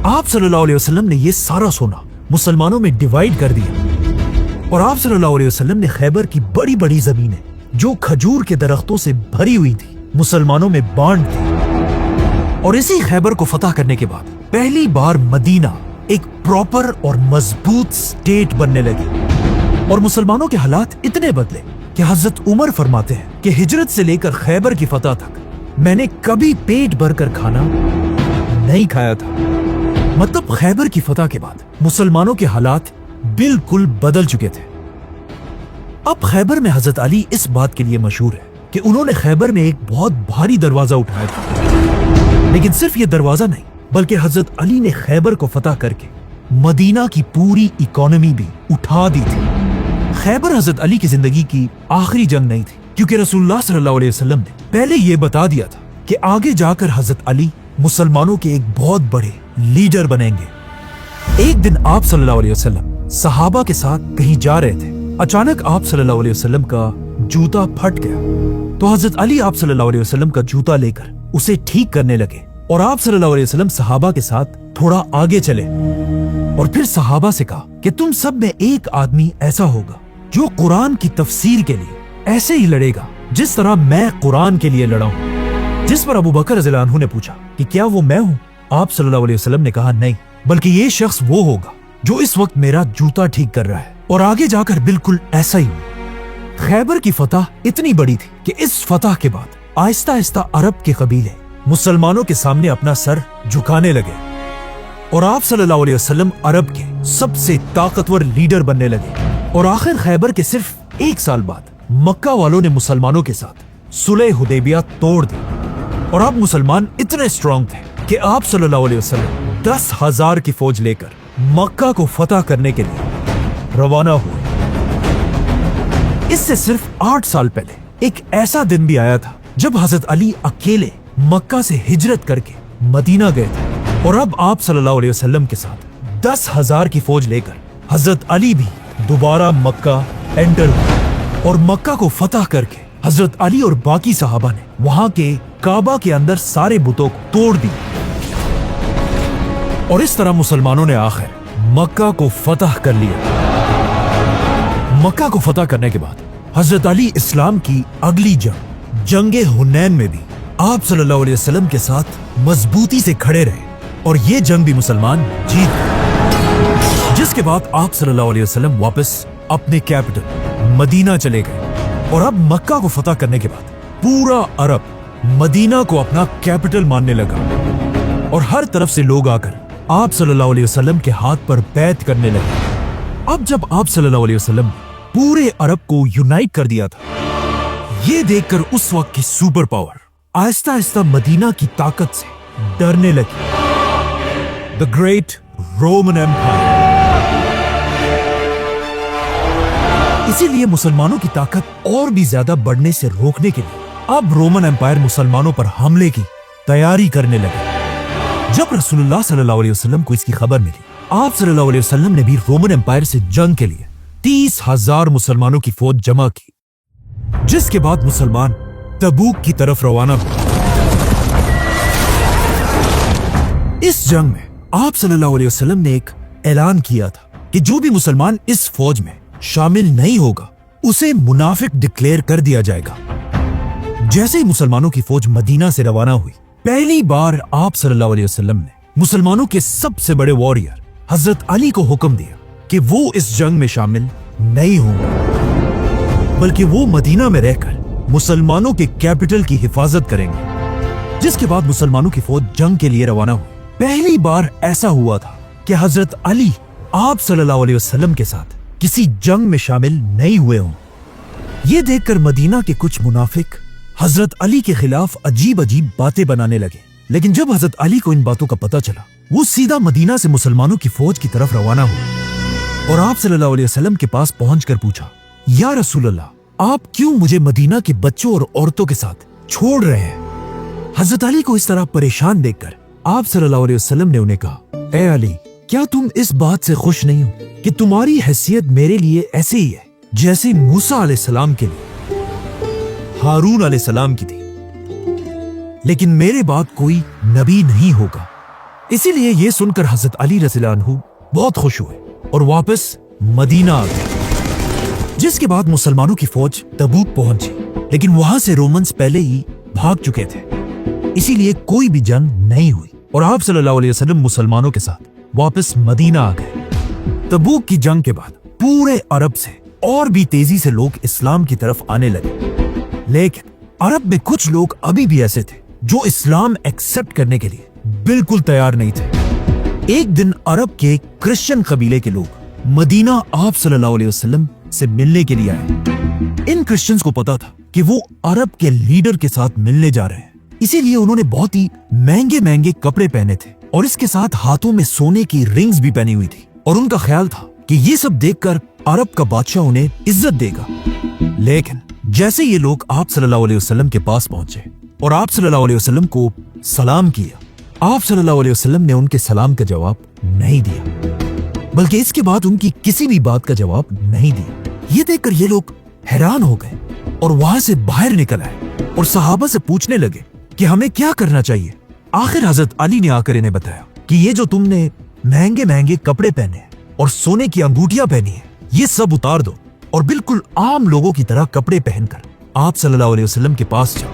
आप सल्लल्लाहु अलैहि वसल्लम ने यह सारा सोना मुसलमानों में डिवाइड कर दिया और आप सल्लल्लाहु अलैहि वसल्लम ने खैबर की बड़ी बड़ी जमीनें जो खजूर के दरख्तों से भरी हुई थी मुसलमानों में बांट दी। और इसी खैबर को फतह करने के बाद पहली बार मदीना एक प्रॉपर और मजबूत स्टेट बनने लगी और मुसलमानों के हालात इतने बदले कि हजरत उमर फरमाते हैं कि हिजरत से लेकर खैबर की फतह तक मैंने कभी पेट भरकर खाना नहीं खाया था। मतलब खैबर की फतह के बाद मुसलमानों के हालात बिल्कुल बदल चुके थे। अब खैबर में हजरत अली इस बात के लिए मशहूर है कि उन्होंने खैबर में एक बहुत भारी दरवाजा उठाया था, लेकिन सिर्फ ये दरवाजा नहीं बल्कि हजरत अली ने खैबर को फतह करके मदीना की पूरी इकोनॉमी भी उठा दी थी। खैबर हजरत अली की जिंदगी की आखिरी जंग नहीं थी, क्योंकि रसूलुल्लाह सल्लल्लाहु अलैहि वसल्लम ने पहले यह बता दिया था कि आगे जाकर हजरत अली मुसलमानों के एक बहुत बड़े लीडर बनेंगे। एक दिन आप सल्लल्लाहु अलैहि वसल्लम सहाबा के साथ कहीं जा रहे थे। अचानक आप सल्लल्लाहु अलैहि वसल्लम का जूता फट गया तो हजरत अली आप सल्लल्लाहु अलैहि वसल्लम का जूता लेकर उसे ठीक करने लगे और आप सल्लल्लाहु अलैहि वसल्लम सहाबा के साथ थोड़ा आगे चले और फिर सहाबा से कहा कि तुम सब में एक आदमी ऐसा होगा जो कुरान की तफसीर के लिए ऐसे ही लड़ेगा जिस तरह मैं कुरान के लिए लड़ा हूं। जिस पर अबू बकर रज़ियल्लाहु अन्हु ने पूछा कि क्या वो मैं हूं? आप सल्लल्लाहु अलैहि वसल्लम ने कहा नहीं, बल्कि ये शख्स वो होगा जो इस वक्त मेरा जूता ठीक कर रहा है और आगे जाकर बिल्कुल ऐसा ही हुआ। खैबर की फतह इतनी बड़ी थी कि इस फतह के बाद आहिस्ता आहिस्ता अरब के कबीले मुसलमानों के सामने अपना सर झुकाने लगे और आप सल्लल्लाहु अलैहि वसल्लम अरब के सबसे ताकतवर लीडर बनने लगे। और आखिर खैबर के सिर्फ एक साल बाद मक्का वालों ने मुसलमानों के साथ सुलह हुदैबिया तोड़ दी और अब मुसलमान इतने स्ट्रांग थे कि आप सल्लल्लाहु अलैहि वसल्लम 10,000 की फौज लेकर मक्का को फतह करने के लिए रवाना हुए। इससे सिर्फ 8 साल पहले एक ऐसा दिन भी आया था जब हजरत अली अकेले मक्का से हिजरत करके मदीना गए थे और अब आप सल्लल्लाहु अलैहि वसल्लम के साथ 10,000 की फौज लेकर हजरत अली भी दोबारा मक्का एंटर हुए और मक्का को फतह करके हजरत अली और बाकी सहाबा ने वहां के काबा के अंदर सारे बुतों को तोड़ दिए और इस तरह मुसलमानों ने आखिर मक्का को फतह कर लिया। मक्का को फतह करने के बाद हजरत अली इस्लाम की अगली जंगे हुनैन में भी आप सल्लल्लाहु अलैहि वसल्लम के साथ मजबूती से खड़े रहे और ये जंग भी मुसलमान जीत गए, जिसके बाद आप सल्लल्लाहु अलैहि वसल्लम वापस अपने कैपिटल मदीना चले गए। और अब मक्का को फतह करने के बाद पूरा अरब मदीना को अपना कैपिटल मानने लगा और हर तरफ से लोग आकर आप सल्लल्लाहु अलैहि वसल्लम के हाथ पर बैत करने लगे। अब जब आप सल्लल्लाहु अलैहि वसल्लम ने पूरे अरब को यूनाइट कर दिया था, ये देखकर उस वक्त की super power Aahista Aahista Medina की ताकत से डरने लगी। The great Roman empire. इसीलिए मुसलमानों की ताकत और भी ज्यादा बढ़ने से रोकने के लिए अब रोमन एम्पायर मुसलमानों पर हमले की तैयारी करने लगे। जब रसूलुल्लाह सल्लल्लाहु अलैहि वसल्लम को इसकी खबर मिली, आप सल्लल्लाहु अलैहि वसल्लम ने भी रोमन एम्पायर से जंग के लिए 30,000 मुसलमानों की फौज जमा की, जिसके बाद मुसलमान तबूक की तरफ रवाना हुए। इस जंग में आप सल्लल्लाहु अलैहि वसल्लम ने एक ऐलान किया था कि जो भी मुसलमान इस फौज में शामिल नहीं होगा उसे मुनाफिक डिक्लेयर कर दिया जाएगा। जैसे ही मुसलमानों की फौज मदीना से रवाना हुई, पहली बार आप सल्लल्लाहु अलैहि वसल्लम ने मुसलमानों के सबसे बड़े वॉरियर हजरत अली को हुक्म दिया कि वो इस जंग में शामिल नहीं होंगे, बल्कि वो मदीना में रहकर मुसलमानों के कैपिटल की हिफाजत करेंगे। जिसके बाद मुसलमानों की फौज जंग के लिए रवाना हुई। पहली बार ऐसा हुआ था कि हजरत अली आप सल्लल्लाहु अलैहि वसल्लम के साथ किसी जंग में शामिल नहीं हुए हों। ये देखकर मदीना के कुछ मुनाफिक हजरत अली के खिलाफ अजीब अजीब बातें बनाने लगे। लेकिन जब हजरत अली को इन बातों का पता चला, वो सीधा मदीना से मुसलमानों की फौज की तरफ रवाना हुए और आप सल्लल्लाहु अलैहि वसल्लम के पास पहुंचकर पूछा, या रसूल अल्लाह, आप क्यों मुझे मदीना के बच्चों और औरतों के साथ छोड़ रहे हैं? हजरत अली को इस तरह परेशान देखकर आप सल्लल्लाहु अलैहि वसल्लम ने उन्हें कहा, ए अली, क्या तुम इस बात से खुश नहीं हो कि तुम्हारी हैसियत मेरे लिए ऐसे ही है जैसे मूसा अलैहिस्सलाम के लिए हारून अलैहिस्सलाम की थी, लेकिन मेरे बाद कोई नबी नहीं होगा। इसीलिए ये सुनकर हजरत अली रज़ियल्लाहु अन्हु बहुत खुश हुए और वापस मदीना आ गए। जिसके बाद मुसलमानों की फौज तबूक पहुंची, लेकिन वहां से रोमन्स पहले ही भाग चुके थे, इसीलिए कोई भी जंग नहीं हुई और आप सल्लल्लाहु अलैहि वसल्लम मुसलमानों के साथ वापस मदीना आ गए। तबूक की जंग के बाद पूरे अरब से और भी तेजी से लोग इस्लाम की तरफ आने लगे, लेकिन अरब में कुछ लोग अभी भी ऐसे थे जो इस्लाम एक्सेप्ट करने के लिए बिल्कुल तैयार नहीं थे। एक दिन अरब के क्रिश्चियन कबीले के लोग मदीना आप सल्लल्लाहु अलैहि वसल्लम से मिलने के लिए आए। इन क्रिश्चियंस को पता था कि वो अरब के लीडर के साथ मिलने जा रहे हैं, इसीलिए उन्होंने बहुत ही महंगे महंगे कपड़े पहने थे और इसके साथ हाथों में सोने की रिंग्स भी पहनी हुई थी और उनका ख्याल था कि ये सब देखकर अरब का बादशाह उन्हें इज्जत देगा। लेकिन जैसे ये लोग आप सल्लल्लाहु अलैहि वसल्लम के पास पहुंचे और आप सल्लल्लाहु अलैहि वसल्लम को सलाम किया, आप सल्लल्लाहु अलैहि वसल्लम ने उनके सलाम का जवाब नहीं दिया, बल्कि इसके बाद उनकी किसी भी बात का जवाब नहीं दिया। ये देखकर ये लोग हैरान हो गए और वहां से बाहर निकल आए और सहाबा से पूछने लगे कि हमें क्या करना चाहिए। आखिर हजरत अली ने आकर इन्हें बताया कि ये जो तुमने महंगे महंगे कपड़े पहने हैं और सोने की अंगूठियां पहनी है, ये सब उतार दो और बिल्कुल आम लोगों की तरह कपड़े पहनकर आप सल्लल्लाहु अलैहि वसल्लम के पास जाओ।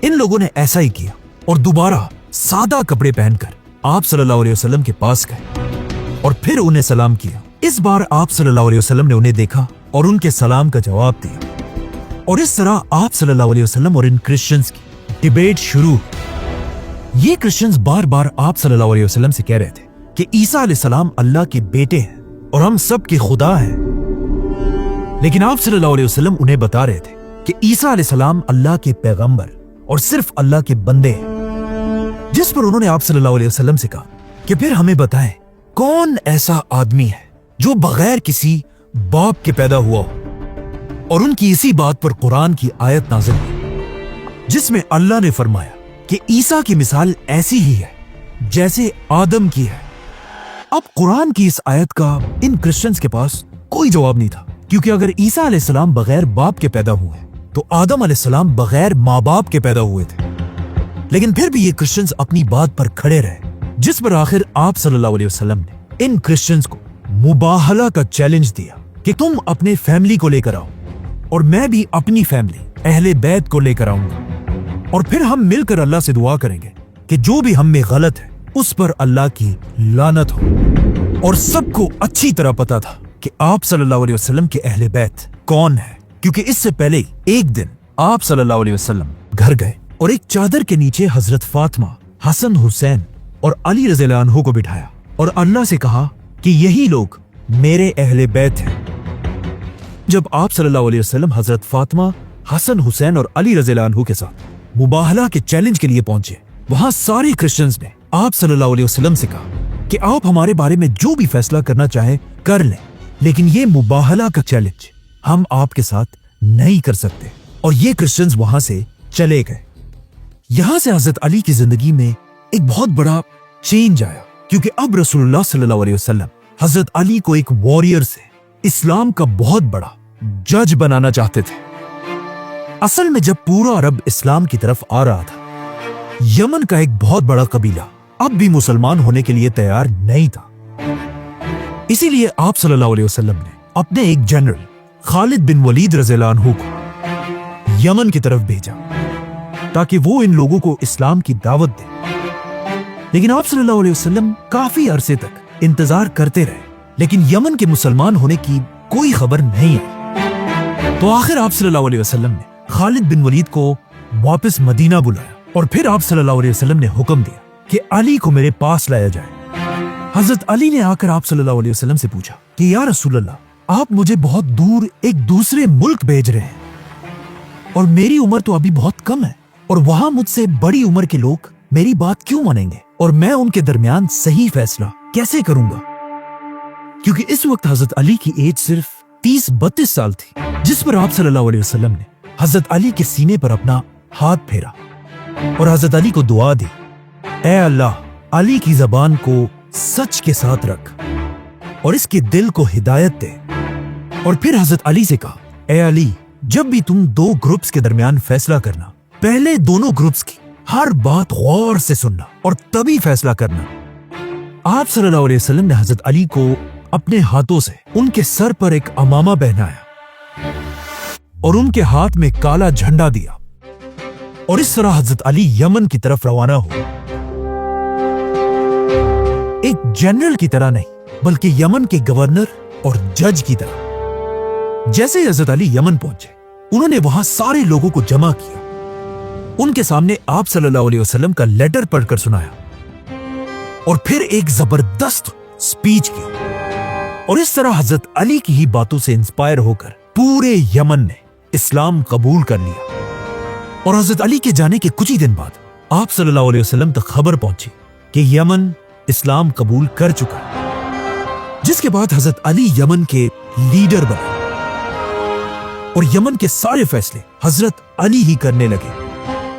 इन लोगों ने ऐसा ही किया और दोबारा सादा कपड़े पहनकर आप सल्लल्लाहु अलैहि वसल्लम के पास गए और फिर उन्हें सलाम किया। इस बार आप सल्लल्लाहु अलैहि वसल्लम ने उन्हें देखा और उनके सलाम का जवाब दिया और इस तरह आप सल्लल्लाहु अलैहि वसल्लम और इन क्रिश्चियंस की डिबेट शुरू। ये क्रिश्चियंस बार बार आप सल्लल्लाहु अलैहि वसल्लम से कह रहे थे कि ईसा अलैहिस्सलाम अल्लाह के बेटे हैं और हम सब के खुदा हैं, लेकिन आप सल्लल्लाहु अलैहि वसल्लम उन्हें बता रहे थे कि ईसा अलैहिस्सलाम अल्लाह के पैगंबर और सिर्फ अल्लाह के बंदे हैं। जिस पर उन्होंने आप सल्लल्लाहु अलैहि वसल्लम से कहा कि फिर हमें बताएं कौन ऐसा आदमी है जो बगैर किसी बाप के पैदा हुआ हो। और उनकी इसी बात पर कुरान की आयत नाज़िल हुई जिसमें अल्लाह ने फरमाया कि ईसा की मिसाल ऐसी ही है जैसे आदम की है। अब कुरान की इस आयत का इन क्रिश्चियंस के पास कोई जवाब नहीं था, क्योंकि अगर ईसा अलैहिस्सलाम बगैर बाप के पैदा हुए तो आदम अलैहिस्सलाम बगैर माँ बाप के पैदा हुए थे। लेकिन फिर भी ये क्रिश्चियंस अपनी बात पर खड़े रहे, जिस पर आखिर आप सल्लल्लाहु अलैहि वसल्लम ने इन क्रिश्चियंस को मुबाहला का चैलेंज दिया कि तुम अपने फैमिली को लेकर आओ और मैं भी अपनी फैमिली अहले बैत को लेकर आऊंगा और फिर हम मिलकर अल्लाह से दुआ करेंगे कि जो भी हम में गलत है उस पर अल्लाह की लानत हो। और सबको अच्छी तरह पता था कि आप सल्लल्लाहु अलैहि वसल्लम के अहले बैत कौन है, क्योंकि इससे पहले एक दिन आप सल्लल्लाहु अलैहि वसल्लम घर गए और एक चादर के नीचे हजरत फातिमा, हसन, हुसैन और अली रज़ियल्लाहु अन्हु को बिठाया और अल्लाह से कहा कि यही लोग मेरे अहले बैत हैं। जब आप सल्लल्लाहु अलैहि वसल्लम हजरत फातिमा, हसन, हुसैन और अली रज़ियल्लाहु अन्हु के साथ मुबाहला के चैलेंज के लिए पहुंचे, वहां सारे क्रिश्चियंस ने आप सल्लल्लाहु अलैहि वसल्लम से कहा कि आप हमारे बारे में जो भी फैसला करना चाहें कर लें, लेकिन ये मुबाहला का चैलेंज हम आपके साथ नहीं कर सकते। और ये क्रिश्चियंस वहां से चले गए। यहां से हजरत अली की जिंदगी में एक बहुत बड़ा चेंज आया, क्योंकि अब रसूलुल्लाह सल्लल्लाहु अलैहि वसल्लम हजरत अली को एक वॉरियर से इस्लाम का बहुत बड़ा जज बनाना चाहते थे। असल में जब पूरा अरब इस्लाम की तरफ आ रहा था, यमन का एक बहुत बड़ा कबीला अब भी मुसलमान होने के लिए तैयार नहीं था। इसीलिए आप सल्लल्लाहु अलैहि वसल्लम ने अपने एक जनरल खालिद बिन वलीद रज़ियल्लाहु अन्हु को यमन की तरफ भेजा ताकि वो इन लोगों को इस्लाम की दावत दे। लेकिन आप सल्लल्लाहु अलैहि वसल्लम काफी अरसे तक इंतजार करते रहे, लेकिन यमन के मुसलमान होने की कोई खबर नहीं आई। तो आखिर आप सल्लल्लाहु अलैहि वसल्लम ने खालिद बिन वलीद को वापस मदीना बुलाया और फिर आप सल्लल्लाहु अलैहि वसल्लम ने हुक्म दिया कि अली को मेरे पास लाया जाए। हजरत अली ने आकर आप सल्लल्लाहु अलैहि वसल्लम से पूछा कि या रसूल अल्लाह, आप मुझे बहुत दूर एक दूसरे मुल्क भेज रहे हैं और मेरी उम्र तो अभी बहुत कम है, और वहां मुझसे बड़ी उम्र के लोग मेरी बात क्यों मानेंगे और मैं उनके दरमियान सही फैसला कैसे करूंगा? क्योंकि इस वक्त हजरत अली की एज सिर्फ 30-32 साल थी, जिस पर आप सल्लल्लाहु अलैहि वसल्लम ने हजरत अली के सीने पर अपना हाथ फेरा और हजरत अली को दुआ दी, ऐ अल्लाह, अली की जबान को सच के साथ रख और इसके दिल को हिदायत दे। और फिर हजरत अली से कहा, ऐ अली, जब भी तुम दो ग्रुप्स के दरमियान फैसला करना, पहले दोनों ग्रुप्स की हर बात गौर से सुनना और तभी फैसला करना। आप सल्लल्लाहु अलैहि वसल्लम ने हजरत अली को अपने हाथों से उनके सर पर एक अमामा पहनाया और उनके हाथ में काला झंडा दिया, और इस तरह हजरत अली यमन की तरफ रवाना हुए। एक जनरल की तरह नहीं, बल्कि यमन के गवर्नर और जज की तरह। जैसे ही हजरत अली यमन पहुंचे, उन्होंने वहां सारे लोगों को जमा किया, उनके सामने आप सल्लल्लाहु अलैहि वसल्लम का लेटर पढ़कर सुनाया और फिर एक जबरदस्त स्पीच की। और इस तरह हजरत अली की ही बातों से इंस्पायर होकर पूरे यमन ने इस्लाम कबूल कर लिया। और हजरत अली के जाने के कुछ ही दिन बाद आप सल्लल्लाहु अलैहि वसल्लम तक खबर पहुंची कि यमन इस्लाम कबूल कर चुका है, जिसके बाद हजरत अली यमन के लीडर बने और यमन के सारे फैसले हजरत अली ही करने लगे।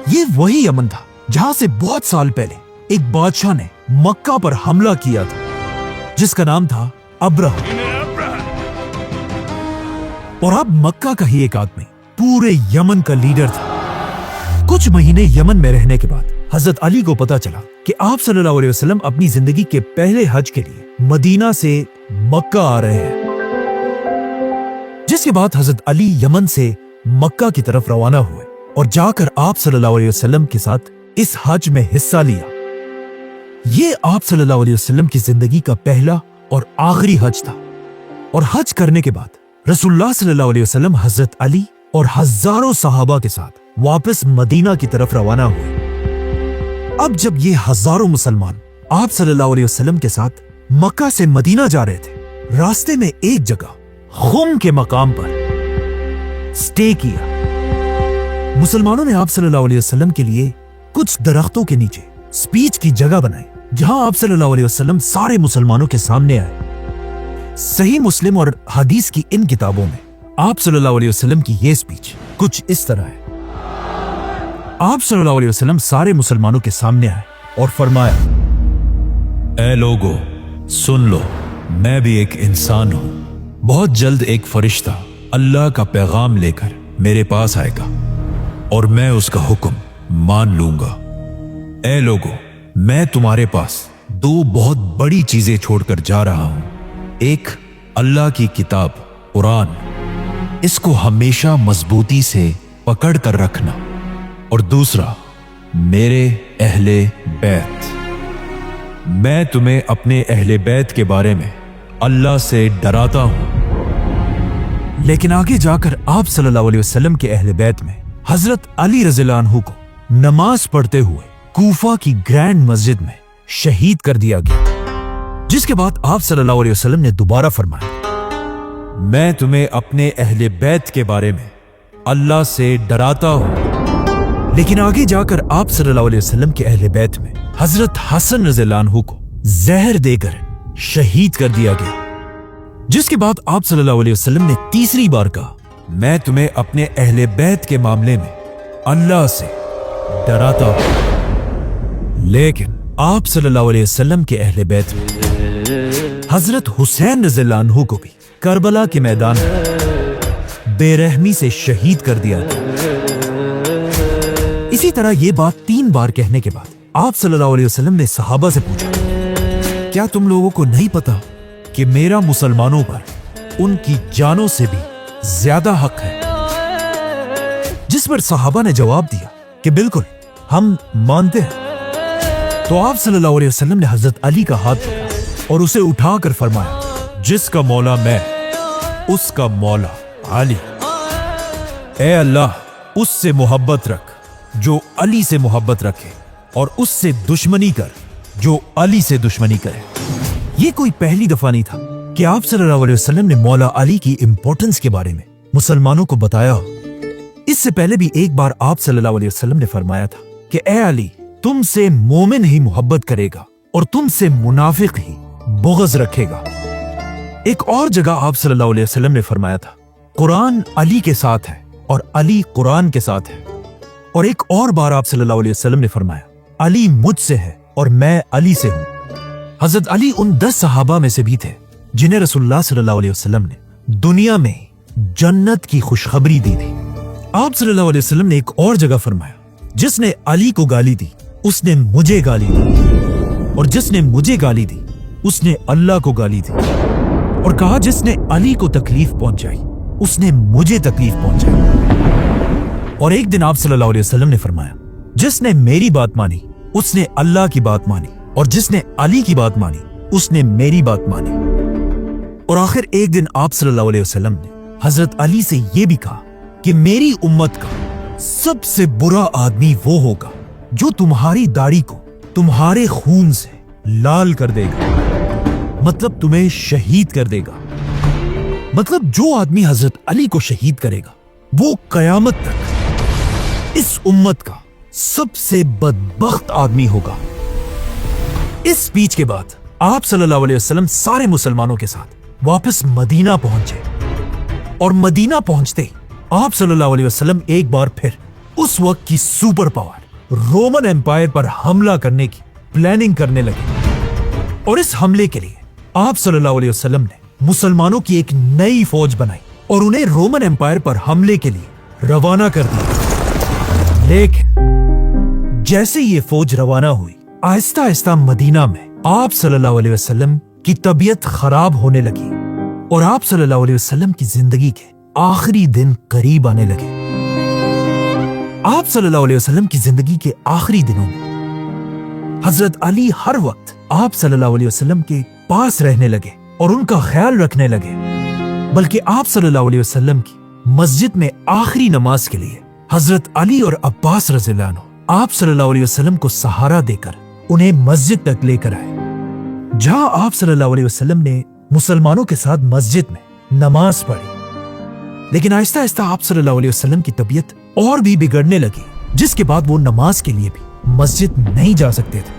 ये वही यमन था जहां से बहुत साल पहले एक बादशाह ने मक्का पर हमला किया था, जिसका नाम था अब्रहा। और अब मक्का का ही एक आदमी पूरे यमन का लीडर था। कुछ महीने यमन में रहने के बाद हजरत अली को पता चला कि आप सल्लल्लाहु अलैहि वसल्लम अपनी जिंदगी के पहले हज के लिए मदीना से मक्का आ रहे हैं, जिसके बाद हजरत अली यमन से मक्का की तरफ रवाना हुए और जाकर आप सल्लल्लाहु अलैहि वसल्लम के साथ इस हज में हिस्सा लिया। ये आप सल्लल्लाहु अलैहि वसल्लम की जिंदगी का पहला और आखिरी हज था। और हज करने के बाद रसूलुल्लाह सल्लल्लाहु अलैहि वसल्लम हजरत अली और हजारों सहाबा के साथ वापस मदीना की तरफ रवाना हुए। अब जब ये हजारों मुसलमान आप सल्लल्लाहु अलैहि वसल्लम के साथ मक्का से मदीना जा रहे थे, रास्ते में एक जगह खुम के मकाम पर स्टे किया। मुसलमानों ने आप सल्लल्लाहु अलैहि वसल्लम के लिए कुछ दरख्तों के नीचे स्पीच की जगह बनाई, जहां आप सल्लल्लाहु अलैहि वसल्लम सारे मुसलमानों के सामने आए। सही मुस्लिम और हदीस की इन किताबों में आप सल्लल्लाहु अलैहि वसल्लम की ये स्पीच कुछ इस तरह है। आप सल्लल्लाहु अलैहि वसल्लम सारे मुसलमानों के सामने आए और फरमाया, ऐ लोगो, सुन लो, मैं भी एक इंसान हूं। बहुत जल्द एक फरिश्ता अल्लाह का पैगाम लेकर मेरे पास आएगा और मैं उसका हुक्म मान लूंगा। ऐ लोगो, मैं तुम्हारे पास दो बहुत बड़ी चीजें छोड़कर जा रहा हूं। एक, अल्लाह की किताब कुरान, इसको हमेशा मजबूती से पकड़ कर रखना, और दूसरा, मेरे अहले बैत। मैं तुम्हें अपने अहले बैत के बारे में अल्लाह से डराता हूं। लेकिन आगे जाकर आप सल्लल्लाहु अलैहि वसल्लम के अहले बैत में हजरत अली रज़ियल्लाहु अन्हु को नमाज पढ़ते हुए कूफा की ग्रैंड मस्जिद में शहीद कर दिया गया, जिसके बाद आप सल्लल्लाहु अलैहि वसल्लम ने दोबारा फरमाया, मैं तुम्हें अपने अहले बैत के बारे में अल्लाह से डराता हूं। लेकिन आगे जाकर आप सल्लल्लाहु अलैहि वसल्लम के अहले बैत में हजरत हसन रज़ियल्लाहु अन्हु को जहर देकर शहीद कर दिया गया, जिसके बाद आप सल्लल्लाहु अलैहि वसल्लम ने तीसरी बार कहा, मैं तुम्हें अपने अहले बैत के मामले में अल्लाह से डराता हूं। लेकिन आप सल्लल्लाहु अलैहि वसल्लम के अहले बैत में हजरत हुसैन रज़ियल्लाहु अन्हु को भी करबला के मैदान में बेरहमी से शहीद कर दिया गया। इसी तरह ये बात 3 बार कहने के बाद आप सल्लल्लाहु अलैहि वसल्लम ने सहाबा से पूछा, क्या तुम लोगों को नहीं पता کہ میرا مسلمانوں پر ان کی جانوں سے بھی زیادہ حق ہے۔ جس پر صحابہ نے جواب دیا کہ بالکل ہم مانتے ہیں۔ تو آپ صلی اللہ علیہ وسلم نے حضرت علی کا ہاتھ پکڑا اور اسے اٹھا کر فرمایا، جس کا مولا میں اس کا مولا علی، اے اللہ اس سے محبت رکھ جو علی سے محبت رکھے، اور اس سے دشمنی کر جو علی سے دشمنی کرے۔ یہ کوئی پہلی دفعہ نہیں تھا کہ آپ صلی اللہ علیہ وسلم نے مولا علی کی امپورٹنس کے بارے میں مسلمانوں کو بتایا ہو۔ اس سے پہلے بھی ایک بار آپ صلی اللہ علیہ وسلم نے فرمایا تھا کہ اے علی، تم سے مومن ہی محبت کرے گا اور تم سے منافق ہی بغض رکھے گا۔ ایک اور جگہ آپ صلی اللہ علیہ وسلم نے فرمایا تھا، قرآن علی کے ساتھ ہے اور علی قرآن کے ساتھ ہے۔ اور ایک اور بار آپ صلی اللہ علیہ وسلم نے فرمایا، علی مجھ سے ہے اور میں علی سے ہوں۔ حضرت علی ان 10 صحابہ میں سے بھی تھے جنہیں رسول اللہ صلی اللہ علیہ وسلم نے دنیا میں جنت کی خوشخبری دی تھی۔ آپ صلی اللہ علیہ وسلم نے ایک اور جگہ فرمایا، جس نے علی کو گالی دی اس نے مجھے گالی دی، اور جس نے مجھے گالی دی اس نے اللہ کو گالی دی، اور کہا جس نے علی کو تکلیف پہنچائی اس نے مجھے تکلیف پہنچائی۔ اور ایک دن آپ صلی اللہ علیہ وسلم نے فرمایا، جس نے میری بات مانی اس نے اللہ کی بات مانی، اور جس نے علی کی بات مانی اس نے میری بات مانی۔ اور آخر ایک دن آپ صلی اللہ علیہ وسلم نے حضرت علی سے یہ بھی کہا کہ میری امت کا سب سے برا آدمی وہ ہوگا جو تمہاری داڑھی کو تمہارے خون سے لال کر دے گا، مطلب تمہیں شہید کر دے گا۔ مطلب جو آدمی حضرت علی کو شہید کرے گا وہ قیامت تک اس امت کا سب سے بدبخت آدمی ہوگا۔ اس سپیچ کے بعد آپ صلی اللہ علیہ وسلم سارے مسلمانوں کے ساتھ واپس مدینہ پہنچے، اور مدینہ پہنچتے ہی آپ صلی اللہ علیہ وسلم ایک بار پھر اس وقت کی سپر پاور رومن ایمپائر پر حملہ کرنے کی پلاننگ کرنے لگے۔ اور اس حملے کے لیے آپ صلی اللہ علیہ وسلم نے مسلمانوں کی ایک نئی فوج بنائی اور انہیں رومن ایمپائر پر حملے کے لیے روانہ کر دیا۔ لیکن جیسے یہ فوج روانہ ہوئی، آہستہ آہستہ مدینہ میں آپ صلی اللہ علیہ وسلم کی طبیعت خراب ہونے لگی، اور آپ صلی اللہ علیہ وسلم کی زندگی کے آخری دن قریب آنے لگے۔ آپ صلی اللہ علیہ وسلم کی زندگی کے آخری دنوں میں حضرت علی ہر وقت آپ صلی اللہ علیہ وسلم کے پاس رہنے لگے اور ان کا خیال رکھنے لگے، بلکہ آپ صلی اللہ علیہ وسلم کی مسجد میں آخری نماز کے لیے حضرت علی اور عباس رضی اللہ عنہ آپ صلی اللہ علیہ وسلم کو سہارا دے کر انہیں مسجد تک لے کر آئے، جہاں آپ صلی اللہ علیہ وسلم نے مسلمانوں کے ساتھ مسجد میں نماز پڑھی۔ لیکن آہستہ آہستہ آپ صلی اللہ علیہ وسلم کی طبیعت اور بھی بگڑنے لگی، جس کے بعد وہ نماز کے لیے بھی مسجد نہیں جا سکتے تھے،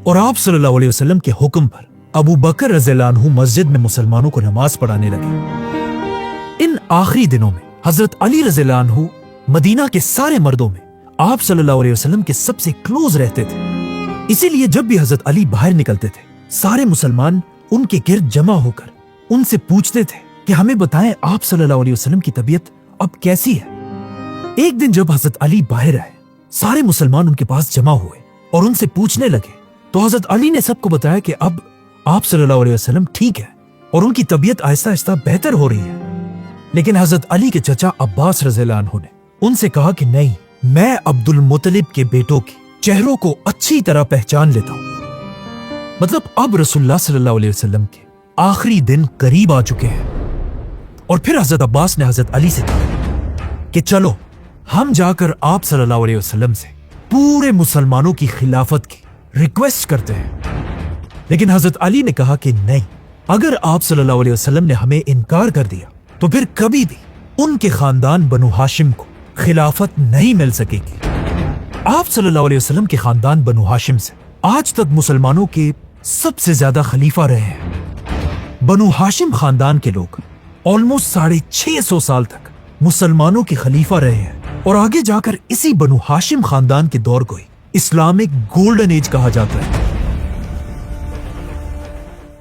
اور آپ صلی اللہ علیہ وسلم کے حکم پر ابو بکر رضی اللہ عنہ مسجد میں مسلمانوں کو نماز پڑھانے لگے۔ ان آخری دنوں میں حضرت علی رضی اللہ عنہ مدینہ کے سارے مردوں میں آپ صلی اللہ علیہ وسلم کے سب سے کلوز رہتے تھے، اسی لیے جب بھی حضرت علی باہر نکلتے تھے سارے مسلمان ان کے گرد جمع ہو کر ان سے پوچھتے تھے کہ ہمیں بتائیں آپ صلی اللہ علیہ وسلم کی طبیعت اب کیسی ہے۔ ایک دن جب حضرت علی باہر آئے، سارے مسلمان ان کے پاس جمع ہوئے اور ان سے پوچھنے لگے، تو حضرت علی نے سب کو بتایا کہ اب آپ صلی اللہ علیہ وسلم ٹھیک ہے اور ان کی طبیعت آہستہ آہستہ بہتر ہو رہی ہے۔ لیکن حضرت علی کے چچا عباس رضی اللہ عنہ نے ان سے کہا کہ نہیں، میں عبد المطلب کے بیٹوں کے چہروں کو اچھی طرح پہچان لیتا ہوں۔ مطلب اب رسول اللہ صلی اللہ علیہ وسلم کے آخری دن قریب آ چکے ہیں۔ اور پھر حضرت عباس نے حضرت علی سے کہا کہ چلو ہم جا کر آپ صلی اللہ علیہ وسلم سے پورے مسلمانوں کی خلافت کی ریکویسٹ کرتے ہیں۔ لیکن حضرت علی نے کہا کہ نہیں، اگر آپ صلی اللہ علیہ وسلم نے ہمیں انکار کر دیا تو پھر کبھی بھی ان کے خاندان بنو ہاشم کو خلافت نہیں مل سکے گی۔ آپ صلی اللہ علیہ وسلم کے خاندان بنو ہاشم سے آج تک مسلمانوں کے سب سے زیادہ خلیفہ رہے ہیں۔ بنو ہاشم خاندان کے لوگ آلموسٹ 650 سال تک مسلمانوں کے خلیفہ رہے ہیں، اور آگے جا کر اسی بنو ہاشم خاندان کے دور کو ہی اسلامک گولڈن ایج کہا جاتا ہے۔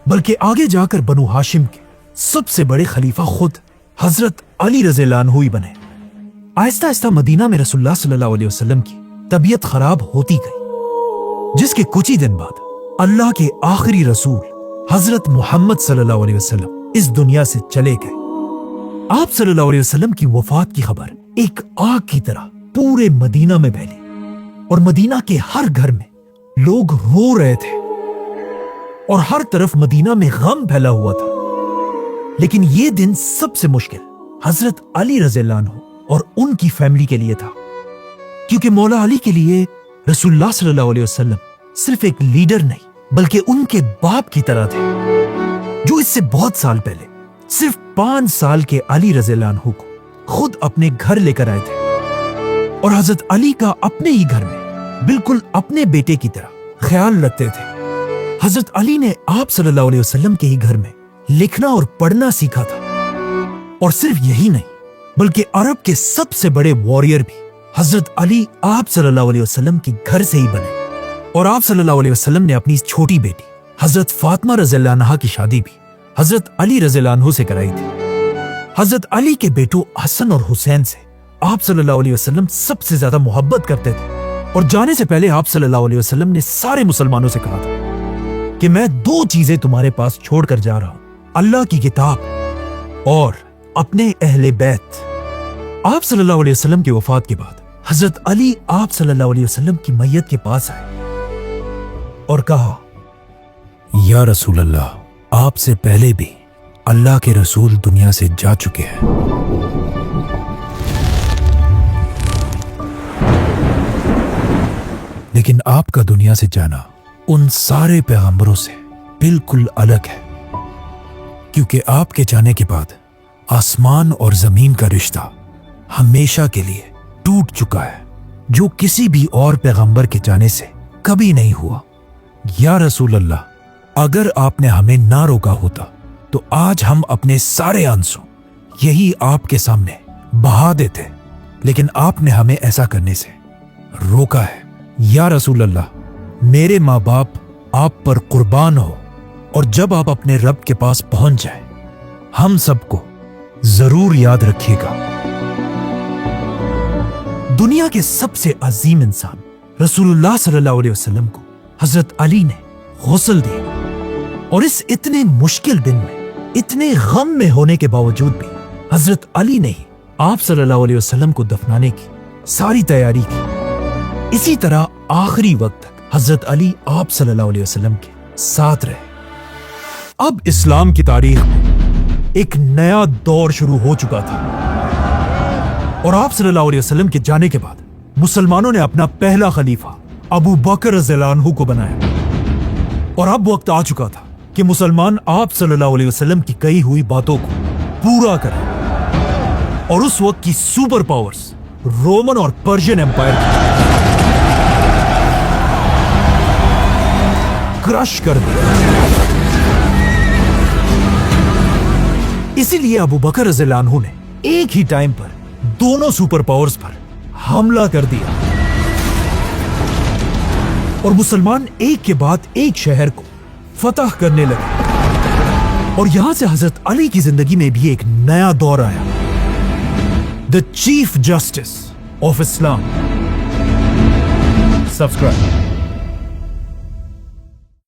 بلکہ آگے جا کر بنو ہاشم کے سب سے بڑے خلیفہ خود حضرت علی رضی اللہ عنہ ہی بنے۔ آہستہ آہستہ مدینہ میں رسول اللہ صلی اللہ علیہ وسلم کی طبیعت خراب ہوتی گئی، جس کے کچھ ہی دن بعد اللہ کے آخری رسول हजरत मोहम्मद सल्लल्लाहु अलैहि वसल्लम इस दुनिया से चले गए। आप सल्लल्लाहु अलैहि वसल्लम की वफात की खबर एक आग की तरह पूरे मदीना में फैली और मदीना के हर घर में लोग रो रहे थे और हर तरफ मदीना में गम फैला हुआ था। लेकिन ये दिन सबसे मुश्किल हजरत अली रज़ियल्लाहु अन्हु और उनकी फैमिली के लिए था, क्योंकि मौला अली के लिए रसूलुल्लाह सल्लल्लाहु अलैहि वसल्लम सिर्फ एक लीडर नहीं बल्कि उनके बाप की तरह थे, जो इससे बहुत साल पहले सिर्फ 5 साल के अली रज़ियल्लाहु अन्हु को खुद अपने घर लेकर आए थे और हजरत अली का अपने ही घर में बिल्कुल अपने बेटे की तरह ख्याल रखते थे। हजरत अली ने आप सल्लल्लाहु अलैहि वसल्लम के ही घर में लिखना और पढ़ना सीखा था, और सिर्फ यही नहीं बल्कि अरब के सबसे बड़े वॉरियर भी हजरत अली आप सल्लल्लाहु अलैहि वसल्लम के घर से ही बने। और आप सल्लल्लाहु अलैहि वसल्लम ने अपनी छोटी बेटी हजरत फातिमा रज़ियल्लाहु अन्हा की शादी भी हजरत अली रज़ियल्लाहु अन्हु से कराई थी। हजरत अली के बेटों हसन और हुसैन से आप सल्लल्लाहु अलैहि वसल्लम सबसे ज्यादा मोहब्बत करते थे, और जाने से पहले आप सल्लल्लाहु अलैहि वसल्लम ने सारे मुसलमानों से कहा था कि मैं 2 चीजें तुम्हारे पास छोड़कर जा रहा हूं, अल्लाह की किताब और अपने अहले बैत। आप सल्लल्लाहु अलैहि वसल्लम की वफात के बाद हजरत अली आप सल्लल्लाहु अलैहि वसल्लम की मैयत के पास आए और कहा, या रसूल अल्लाह, आपसे पहले भी अल्लाह के रसूल दुनिया से जा चुके हैं। लेकिन आपका दुनिया से जाना उन सारे पैगंबरों से बिल्कुल अलग है, क्योंकि आपके जाने के बाद आसमान और जमीन का रिश्ता हमेशा के लिए टूट चुका है, जो किसी भी और पैगंबर के जाने से कभी नहीं हुआ। या रसूल अल्लाह, अगर आपने हमें ना रोका होता तो आज हम अपने सारे आंसू यही आपके सामने बहा देते, लेकिन आपने हमें ऐसा करने से रोका है। या रसूल अल्लाह, मेरे माँ बाप आप पर कुर्बान हो, और जब आप अपने रब के पास पहुंच जाए हम सबको जरूर याद रखिएगा। दुनिया के सबसे अजीम इंसान रसूलुल्लाह सल्लल्लाहु अलैहि वसल्लम को हजरत अली ने गुस्ल दिया, और इस इतने मुश्किल दिन में इतने गम में होने के बावजूद भी हजरत अली ने ही आप सल्लल्लाहु अलैहि वसल्लम को दफनाने की सारी तैयारी की। इसी तरह आखिरी वक्त तक हजरत अली आप सल्लल्लाहु अलैहि वसल्लम के साथ रहे। अब इस्लाम की तारीख में एक नया दौर शुरू हो चुका था, और आप सल्लल्लाहु अलैहि वसल्लम के जाने के बाद मुसलमानों ने अपना पहला खलीफा अबू बकर रज़ियल्लाहु अन्हु को बनाया, और अब वक्त आ चुका था कि मुसलमान आप सल्लल्लाहु अलैहि वसल्लम की कही हुई बातों को पूरा करें, और उस वक्त की सुपर पावर्स रोमन और पर्शियन एम्पायर क्रश कर दिया। इसीलिए अबू बकर रज़ियल्लाहु अन्हु ने एक ही टाइम पर दोनों सुपर पावर्स पर हमला कर दिया, और मुसलमान एक के बाद एक शहर को फतह करने लगे। और यहां से हजरत अली की जिंदगी में भी एक नया दौर आया, the chief justice of Islam. Subscribe.